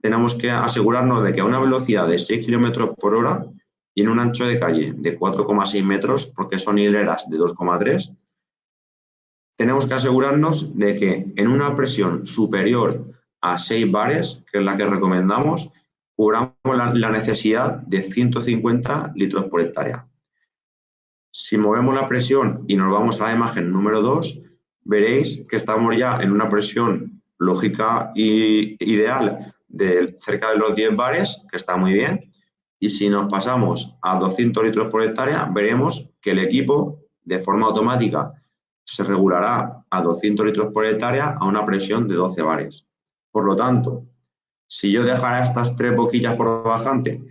tenemos que asegurarnos de que a una velocidad de 6 kilómetros por hora y en un ancho de calle de 4,6 metros, porque son hileras de 2,3, tenemos que asegurarnos de que en una presión superior a 6 bares, que es la que recomendamos, cubramos la necesidad de 150 litros por hectárea. Si movemos la presión y nos vamos a la imagen número 2, veréis que estamos ya en una presión lógica e ideal de cerca de los 10 bares, que está muy bien. Y si nos pasamos a 200 litros por hectárea, veremos que el equipo, de forma automática, se regulará a 200 litros por hectárea a una presión de 12 bares. Por lo tanto, si yo dejara estas 3 boquillas por bajante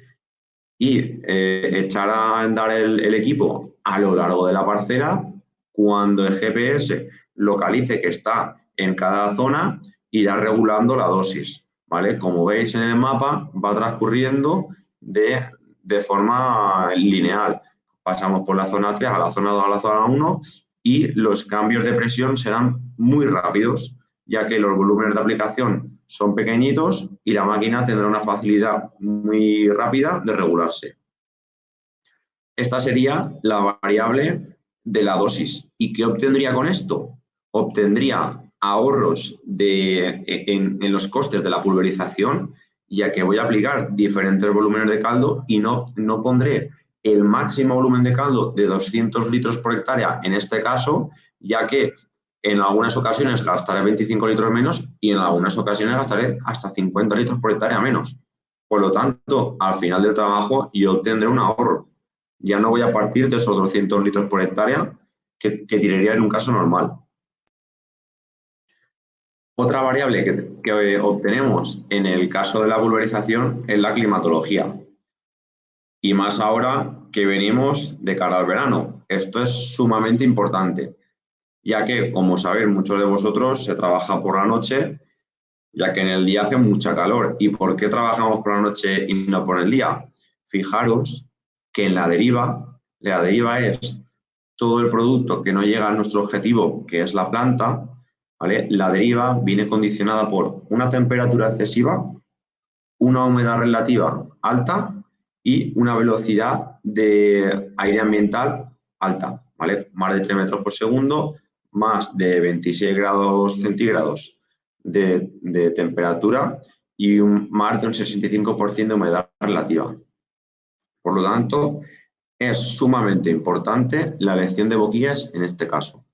y echara a andar el equipo a lo largo de la parcela, cuando el GPS localice que está en cada zona, irá regulando la dosis, ¿vale? Como veis en el mapa, va transcurriendo de forma lineal. Pasamos por la zona 3 a la zona 2 a la zona 1 y los cambios de presión serán muy rápidos, ya que los volúmenes de aplicación son pequeñitos y la máquina tendrá una facilidad muy rápida de regularse. esta sería la variable de la dosis. ¿Y qué obtendría con esto? Obtendría ahorros en los costes de la pulverización, ya que voy a aplicar diferentes volúmenes de caldo y no pondré el máximo volumen de caldo de 200 litros por hectárea en este caso, ya que en algunas ocasiones gastaré 25 litros menos y en algunas ocasiones gastaré hasta 50 litros por hectárea menos. Por lo tanto, al final del trabajo yo obtendré un ahorro. Ya no voy a partir de esos 200 litros por hectárea que tiraría en un caso normal. Otra variable que obtenemos en el caso de la pulverización es la climatología. Y más ahora que venimos de cara al verano. Esto es sumamente importante, ya que, como sabéis muchos de vosotros, se trabaja por la noche, ya que en el día hace mucha calor. ¿Y por qué trabajamos por la noche y no por el día? Fijaros que en la deriva es todo el producto que no llega a nuestro objetivo, que es la planta, ¿vale? La deriva viene condicionada por una temperatura excesiva, una humedad relativa alta y una velocidad de aire ambiental alta, ¿vale? Más de 3 metros por segundo, más de 26 grados centígrados de temperatura y más de un 65% de humedad relativa. Por lo tanto, es sumamente importante la elección de boquillas en este caso.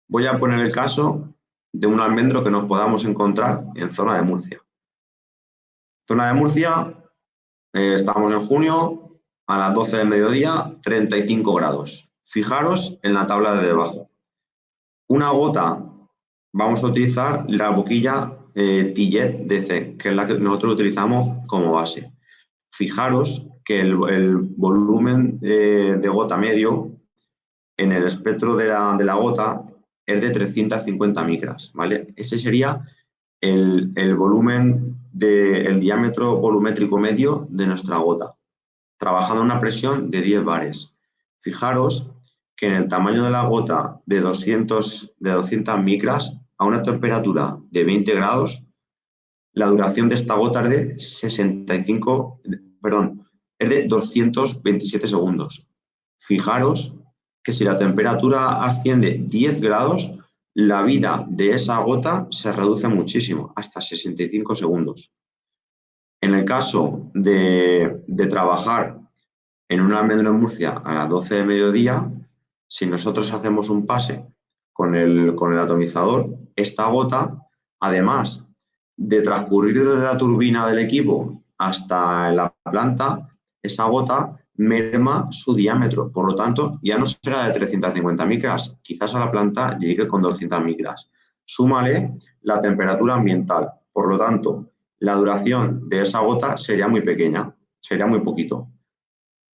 Voy a poner el caso de un almendro que nos podamos encontrar en zona de Murcia. Zona de Murcia, estamos en junio, a las 12 del mediodía, 35 grados. Fijaros en la tabla de debajo. Una gota, vamos a utilizar la boquilla Tillet DC, que es la que nosotros utilizamos como base. Fijaros que el volumen de gota medio en el espectro de la gota es de 350 micras, ¿vale? Ese sería el volumen el diámetro volumétrico medio de nuestra gota, trabajando a una presión de 10 bares. Fijaros que en el tamaño de la gota de 200 micras a una temperatura de 20 grados, la duración de esta gota es de 227 segundos. Fijaros que si la temperatura asciende 10 grados, la vida de esa gota se reduce muchísimo, hasta 65 segundos. En el caso de trabajar en un almendro en Murcia a las 12 de mediodía, si nosotros hacemos un pase con el atomizador, esta gota, además de transcurrir desde la turbina del equipo hasta la planta, esa gota merma su diámetro. Por lo tanto, ya no será de 350 micras, quizás a la planta llegue con 200 micras. Súmale la temperatura ambiental. Por lo tanto, la duración de esa gota sería muy pequeña, sería muy poquito.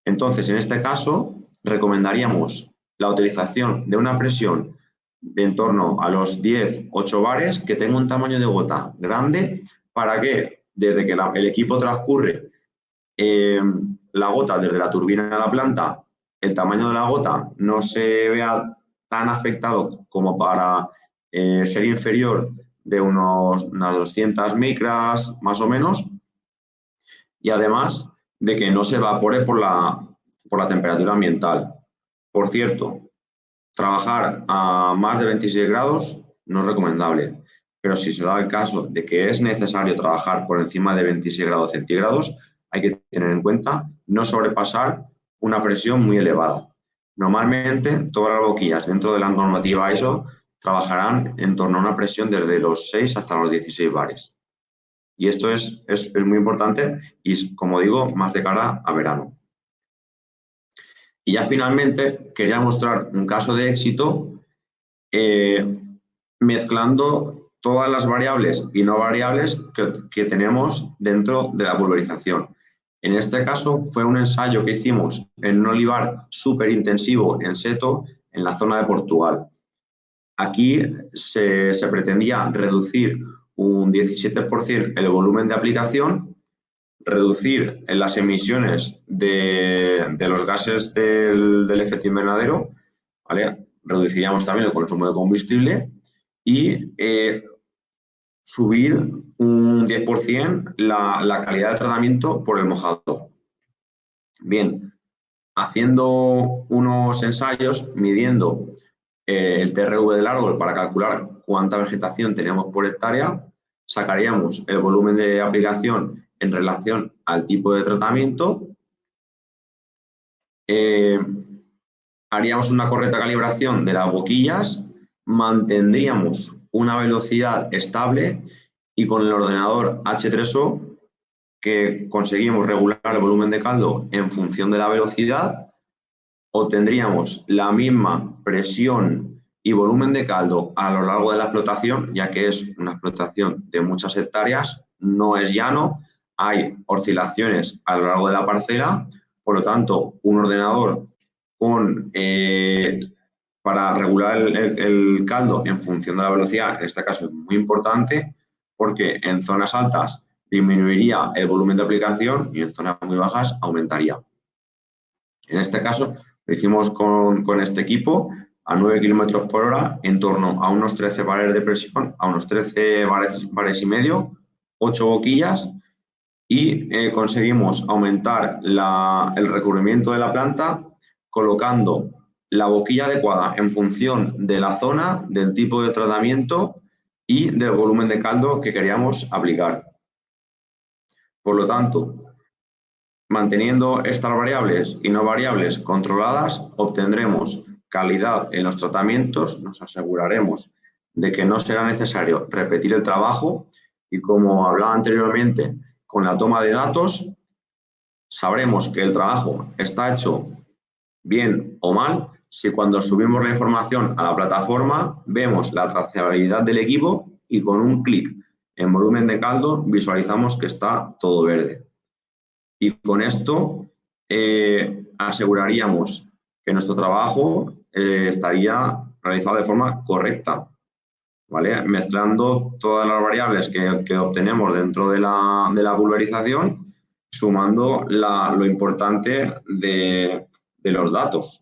Entonces, en este caso, recomendaríamos la utilización de una presión de en torno a los 10-8 bares, que tenga un tamaño de gota grande, para que desde que el equipo transcurre la gota desde la turbina a la planta, el tamaño de la gota no se vea tan afectado como para ser inferior de unas 200 micras más o menos, y además de que no se evapore por la temperatura ambiental. Por cierto, trabajar a más de 26 grados no es recomendable, pero si se da el caso de que es necesario trabajar por encima de 26 grados centígrados, hay que tener en cuenta no sobrepasar una presión muy elevada. Normalmente, todas las boquillas dentro de la normativa ISO trabajarán en torno a una presión desde los 6 hasta los 16 bares. Y esto es muy importante y, como digo, más de cara a verano. Y ya finalmente quería mostrar un caso de éxito mezclando todas las variables y no variables que tenemos dentro de la pulverización. En este caso fue un ensayo que hicimos en un olivar súper intensivo en seto en la zona de Portugal. Aquí se pretendía reducir un 17% el volumen de aplicación, reducir en las emisiones de los gases del efecto invernadero, ¿vale? Reduciríamos también el consumo de combustible y subir un 10% la calidad de tratamiento por el mojado. Bien, haciendo unos ensayos, midiendo el TRV del árbol para calcular cuánta vegetación teníamos por hectárea, sacaríamos el volumen de aplicación en relación al tipo de tratamiento, haríamos una correcta calibración de las boquillas, mantendríamos una velocidad estable y con el ordenador H3O que conseguimos regular el volumen de caldo en función de la velocidad, obtendríamos la misma presión y volumen de caldo a lo largo de la explotación, ya que es una explotación de muchas hectáreas, no es llano, hay oscilaciones a lo largo de la parcela, por lo tanto, un ordenador para regular el caldo en función de la velocidad, en este caso es muy importante, porque en zonas altas disminuiría el volumen de aplicación y en zonas muy bajas aumentaría. En este caso, lo hicimos con este equipo a 9 km por hora, en torno a unos 13 bares de presión, a unos 13 bares y medio, 8 boquillas, y conseguimos aumentar el recubrimiento de la planta colocando la boquilla adecuada en función de la zona, del tipo de tratamiento y del volumen de caldo que queríamos aplicar. Por lo tanto, manteniendo estas variables y no variables controladas, obtendremos calidad en los tratamientos, nos aseguraremos de que no será necesario repetir el trabajo y, como hablaba anteriormente, con la toma de datos sabremos que el trabajo está hecho bien o mal si cuando subimos la información a la plataforma vemos la trazabilidad del equipo y con un clic en volumen de caldo visualizamos que está todo verde. Y con esto aseguraríamos que nuestro trabajo estaría realizado de forma correcta, ¿vale? Mezclando todas las variables que obtenemos dentro de la pulverización, sumando lo importante de los datos.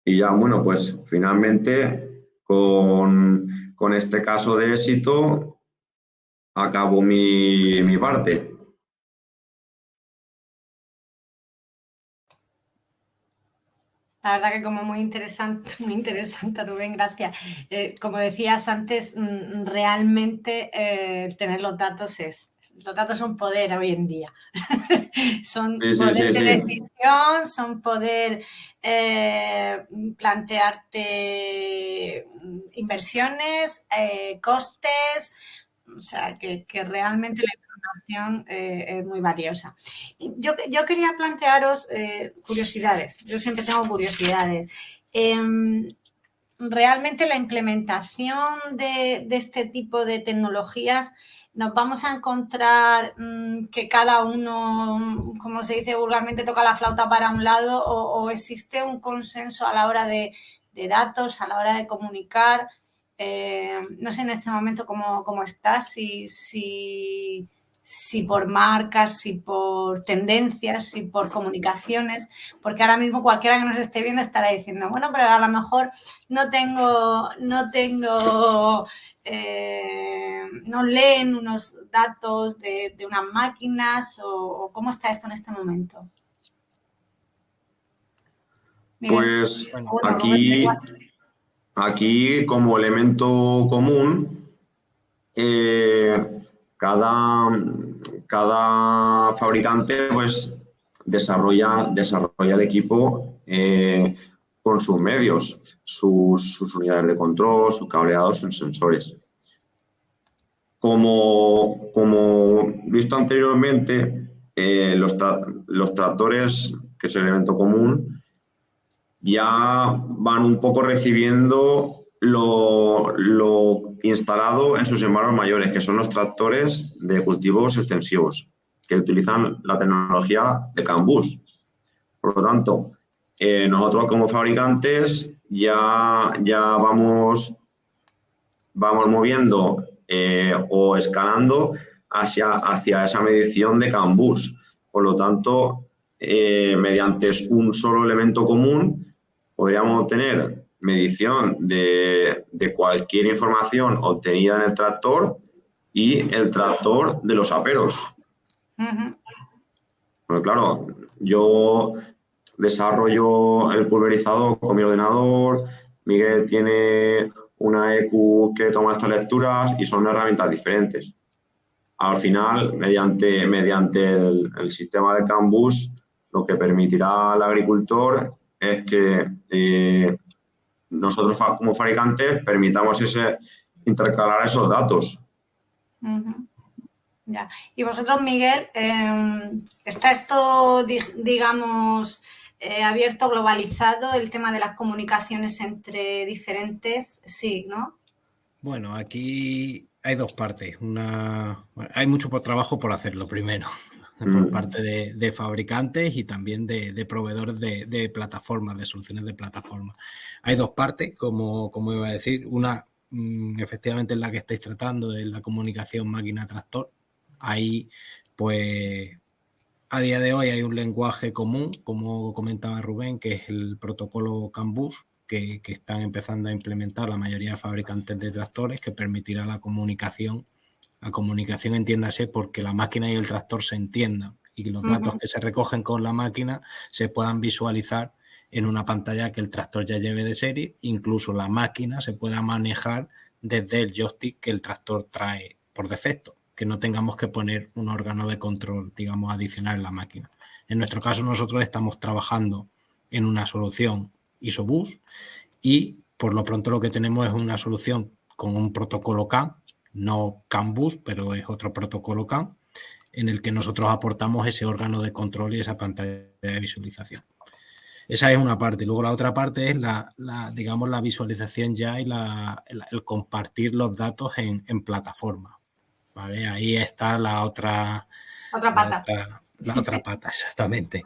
Y ya, bueno, pues finalmente con este caso de éxito acabo mi parte. La verdad que como muy interesante Rubén, gracias. Como decías antes, realmente tener los datos son poder hoy en día. Son poder de decisión, son poder plantearte inversiones, costes, o sea, que realmente la información es muy valiosa. Yo quería plantearos curiosidades. Yo siempre tengo curiosidades. Realmente la implementación de este tipo de tecnologías nos vamos a encontrar que cada uno, como se dice vulgarmente, toca la flauta para un lado o existe un consenso a la hora de datos, a la hora de comunicar. No sé en este momento cómo estás, si por marcas, si por tendencias, si por comunicaciones, porque ahora mismo cualquiera que nos esté viendo estará diciendo, bueno, pero a lo mejor no leen unos datos de unas máquinas o cómo está esto en este momento. Pues aquí como elemento común, cada fabricante pues desarrolla el equipo con sus medios, sus unidades de control, sus cableados, sus sensores. Como visto anteriormente, los tractores, que es el elemento común, ya van un poco recibiendo lo instalado en sus hermanos mayores, que son los tractores de cultivos extensivos, que utilizan la tecnología de CAN-BUS. Por lo tanto, nosotros como fabricantes ya vamos moviendo o escalando hacia esa medición de CAN-BUS. Por lo tanto, mediante un solo elemento común, podríamos obtener medición de cualquier información obtenida en el tractor y el tractor de los aperos. Bueno, claro, yo desarrollo el pulverizador con mi ordenador, Miguel tiene una EQ que toma estas lecturas y son herramientas diferentes. Al final, mediante el sistema de CAN bus, lo que permitirá al agricultor es que nosotros como fabricantes permitamos intercalar esos datos. Ya. Y vosotros, Miguel, ¿está esto, digamos, abierto, globalizado, el tema de las comunicaciones entre diferentes? Sí, ¿no? Bueno, aquí hay dos partes. Hay mucho trabajo por hacerlo primero, por parte de fabricantes y también de proveedores de plataformas, de soluciones de plataformas. Hay dos partes, como iba a decir. Una, efectivamente, es la que estáis tratando, es la comunicación máquina-tractor. Ahí, pues, a día de hoy hay un lenguaje común, como comentaba Rubén, que es el protocolo CAN bus, que están empezando a implementar la mayoría de fabricantes de tractores, que permitirá la comunicación. La comunicación, entiéndase, porque la máquina y el tractor se entiendan y que los datos que se recogen con la máquina se puedan visualizar en una pantalla que el tractor ya lleve de serie. Incluso la máquina se pueda manejar desde el joystick que el tractor trae por defecto, que no tengamos que poner un órgano de control, digamos, adicional en la máquina. En nuestro caso, nosotros estamos trabajando en una solución ISOBUS y por lo pronto lo que tenemos es una solución con un protocolo CAN, no CAN bus, pero es otro protocolo CAN, en el que nosotros aportamos ese órgano de control y esa pantalla de visualización. Esa es una parte. Luego la otra parte es digamos, la visualización ya y el compartir los datos en plataforma. ¿Vale? Ahí está la otra pata. La otra pata, exactamente.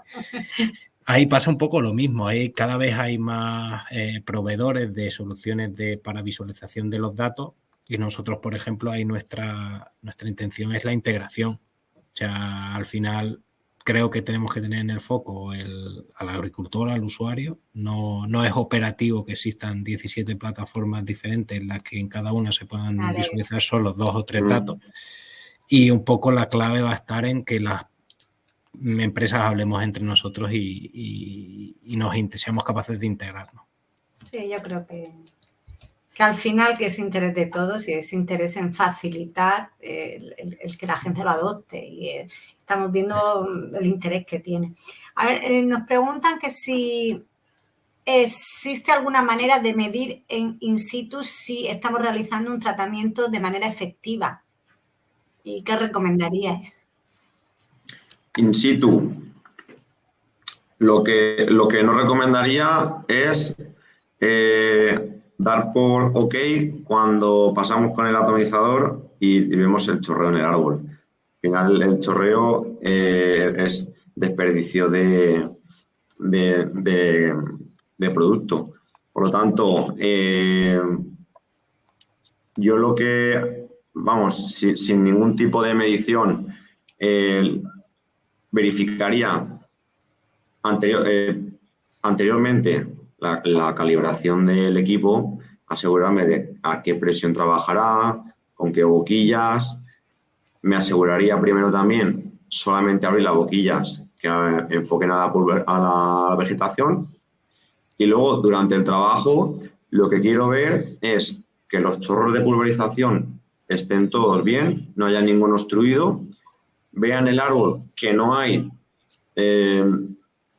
Ahí pasa un poco lo mismo. Cada vez hay más proveedores de soluciones para visualización de los datos y nosotros, por ejemplo, ahí nuestra intención es la integración. O sea, al final creo que tenemos que tener en el foco al agricultor, al usuario. No es operativo que existan 17 plataformas diferentes en las que en cada una se puedan visualizar solo 2 o 3 datos. Y un poco la clave va a estar en que las empresas hablemos entre nosotros y seamos capaces de integrarnos. Sí, yo creo que al final que es interés de todos y es interés en facilitar el que la gente lo adopte y estamos viendo el interés que tiene. A ver, nos preguntan que si existe alguna manera de medir in situ si estamos realizando un tratamiento de manera efectiva. ¿Y qué recomendaríais? In situ. Lo que no recomendaría es dar por OK cuando pasamos con el atomizador y vemos el chorreo en el árbol. Al final, el chorreo es desperdicio de producto. Por lo tanto, yo lo que, sin ningún tipo de medición, verificaría anteriormente la calibración del equipo, asegurarme de a qué presión trabajará, con qué boquillas. Me aseguraría primero también solamente abrir las boquillas que enfoquen a la vegetación. Y luego, durante el trabajo, lo que quiero ver es que los chorros de pulverización estén todos bien, no haya ninguno obstruido. Vean el árbol que no hay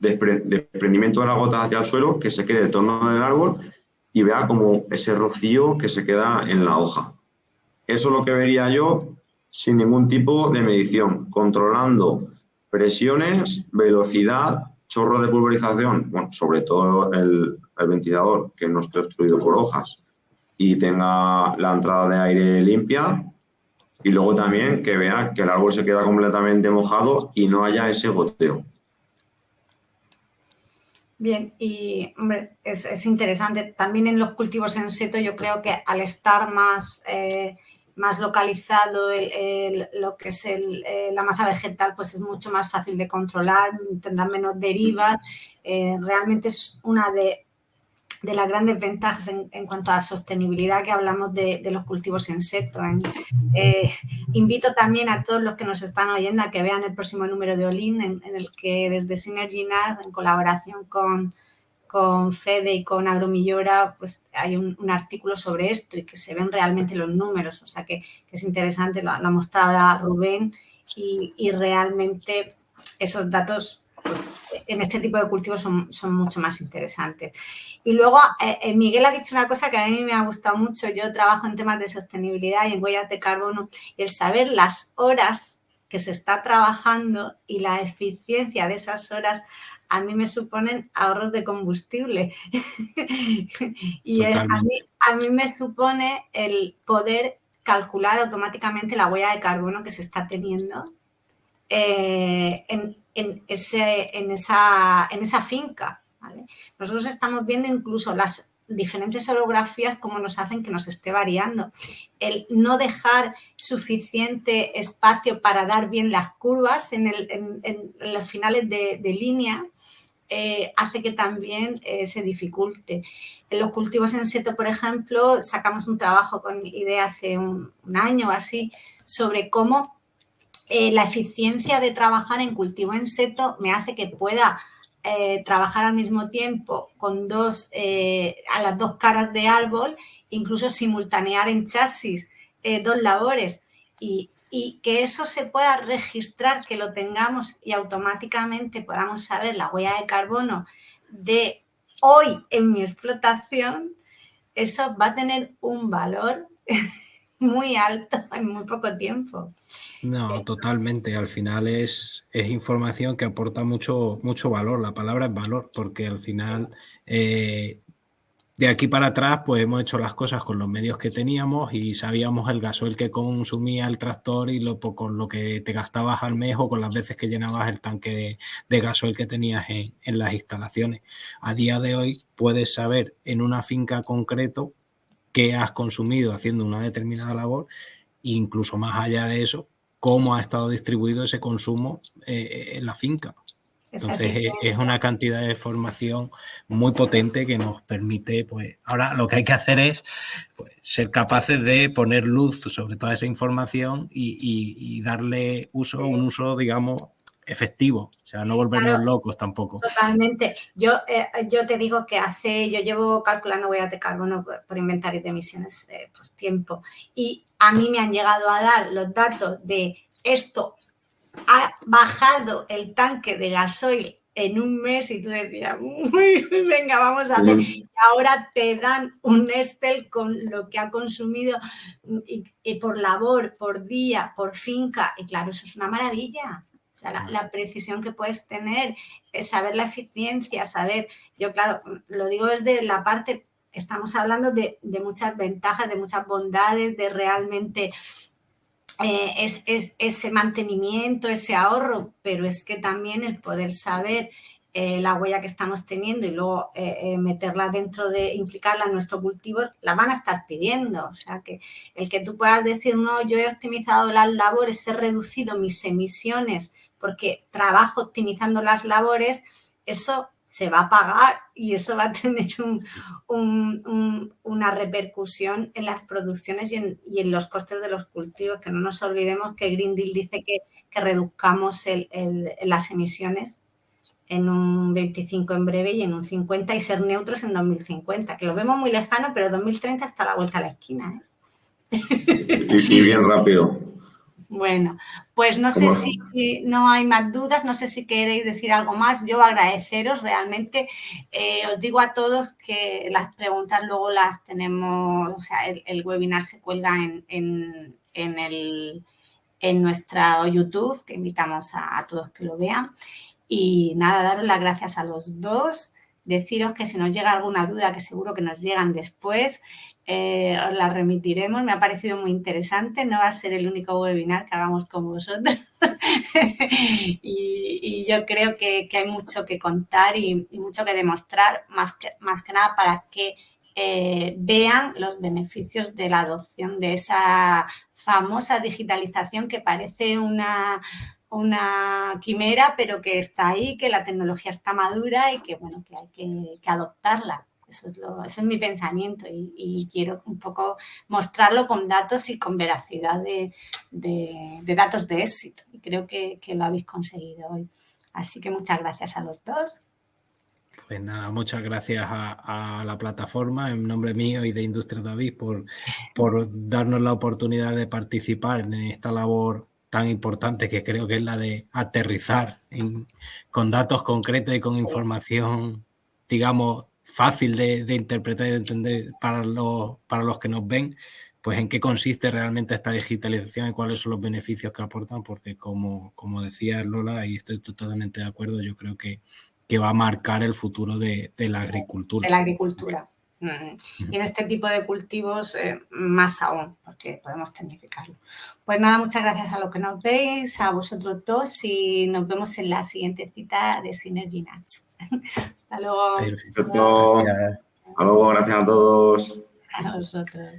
desprendimiento de las gotas hacia el suelo, que se quede en torno del árbol y vea como ese rocío que se queda en la hoja. Eso es lo que vería yo sin ningún tipo de medición, controlando presiones, velocidad, chorro de pulverización, bueno, sobre todo el ventilador que no esté obstruido por hojas y tenga la entrada de aire limpia. Y luego también que vea que el árbol se queda completamente mojado y no haya ese goteo. Bien, y hombre, es interesante. También en los cultivos en seto yo creo que al estar más localizado lo que es la masa vegetal, pues es mucho más fácil de controlar, tendrá menos derivas. Realmente es una de las grandes ventajas en cuanto a sostenibilidad que hablamos de los cultivos in situ. Invito también a todos los que nos están oyendo a que vean el próximo número de Olin, en el que desde Synergy NAS, en colaboración con Fede y con Agromillora, pues hay un artículo sobre esto y que se ven realmente los números. O sea que es interesante, lo ha mostrado ahora Rubén, y realmente esos datos, pues en este tipo de cultivos son mucho más interesantes. Y luego Miguel ha dicho una cosa que a mí me ha gustado mucho. Yo trabajo en temas de sostenibilidad y en huellas de carbono, y el saber las horas que se está trabajando y la eficiencia de esas horas a mí me suponen ahorros de combustible. Y a mí me supone el poder calcular automáticamente la huella de carbono que se está teniendo en esa finca, ¿vale? Nosotros estamos viendo incluso las diferentes orografías cómo nos hacen que nos esté variando. El no dejar suficiente espacio para dar bien las curvas en los finales de línea hace que también se dificulte. En los cultivos en seto, por ejemplo, sacamos un trabajo con IDEA hace un año o así sobre cómo la eficiencia de trabajar en cultivo en seto me hace que pueda trabajar al mismo tiempo con a las dos caras de árbol, incluso simultanear en chasis dos labores, y que eso se pueda registrar, que lo tengamos y automáticamente podamos saber la huella de carbono de hoy en mi explotación. Eso va a tener un valor muy alto en muy poco tiempo. No, totalmente. Al final es información que aporta mucho valor. La palabra es valor, porque al final de aquí para atrás pues hemos hecho las cosas con los medios que teníamos y sabíamos el gasoil que consumía el tractor y con lo que te gastabas al mes o con las veces que llenabas el tanque de gasoil que tenías en las instalaciones. A día de hoy puedes saber en una finca concreto qué has consumido haciendo una determinada labor, e incluso más allá de eso, cómo ha estado distribuido ese consumo en la finca. Entonces es una cantidad de información muy potente que nos permite, pues ahora lo que hay que hacer es pues, ser capaces de poner luz sobre toda esa información y darle un uso, digamos, efectivo, o sea, no volvernos locos tampoco. Totalmente. Yo te digo que yo llevo calculando huellas de carbono por inventario de emisiones pues tiempo, y a mí me han llegado a dar los datos de esto ha bajado el tanque de gasoil en un mes, y tú decías, venga, vamos a hacer. Y ahora te dan un Excel con lo que ha consumido y por labor, por día, por finca. Y claro, eso es una maravilla. O sea, la precisión que puedes tener, saber la eficiencia, yo claro, lo digo desde la parte, estamos hablando de muchas ventajas, de muchas bondades, de realmente ese mantenimiento, ese ahorro, pero es que también el poder saber la huella que estamos teniendo y luego meterla implicarla en nuestro cultivo, la van a estar pidiendo. O sea, que el que tú puedas decir, no, yo he optimizado las labores, he reducido mis emisiones porque trabajo optimizando las labores, eso se va a pagar y eso va a tener una repercusión en las producciones y en los costes de los cultivos, que no nos olvidemos que Green Deal dice que reduzcamos las emisiones en un 25 en breve y en un 50 y ser neutros en 2050, que lo vemos muy lejano, pero 2030 está a la vuelta de la esquina. Y bien rápido. Bueno, pues no sé si no hay más dudas, no sé si queréis decir algo más. Yo agradeceros realmente. Os digo a todos que las preguntas luego las tenemos, o sea, el webinar se cuelga en nuestra YouTube, que invitamos a todos que lo vean. Y nada, daros las gracias a los dos. Deciros que si nos llega alguna duda, que seguro que nos llegan después, os la remitiremos. Me ha parecido muy interesante. No va a ser el único webinar que hagamos con vosotros. y yo creo que hay mucho que contar y mucho que demostrar, más que nada para que vean los beneficios de la adopción de esa famosa digitalización que parece una quimera, pero que está ahí, que la tecnología está madura y que, bueno, que hay que adoptarla. Eso es mi pensamiento y quiero un poco mostrarlo con datos y con veracidad de datos de éxito. Y creo que lo habéis conseguido hoy. Así que muchas gracias a los dos. Pues nada, muchas gracias a la plataforma en nombre mío y de Industria David por darnos la oportunidad de participar en esta labor tan importante que creo que es la de aterrizar con datos concretos y con información, digamos, fácil de interpretar y de entender para los que nos ven, pues en qué consiste realmente esta digitalización y cuáles son los beneficios que aportan, porque como decía Lola, y estoy totalmente de acuerdo, yo creo que va a marcar el futuro de la agricultura. De la agricultura. Y en este tipo de cultivos más aún, porque podemos tecnificarlo. Pues nada, muchas gracias a los que nos veis, a vosotros dos, y nos vemos en la siguiente cita de Synergy Nuts. Hasta luego. Perfecto. Hasta luego, gracias a todos. A vosotros.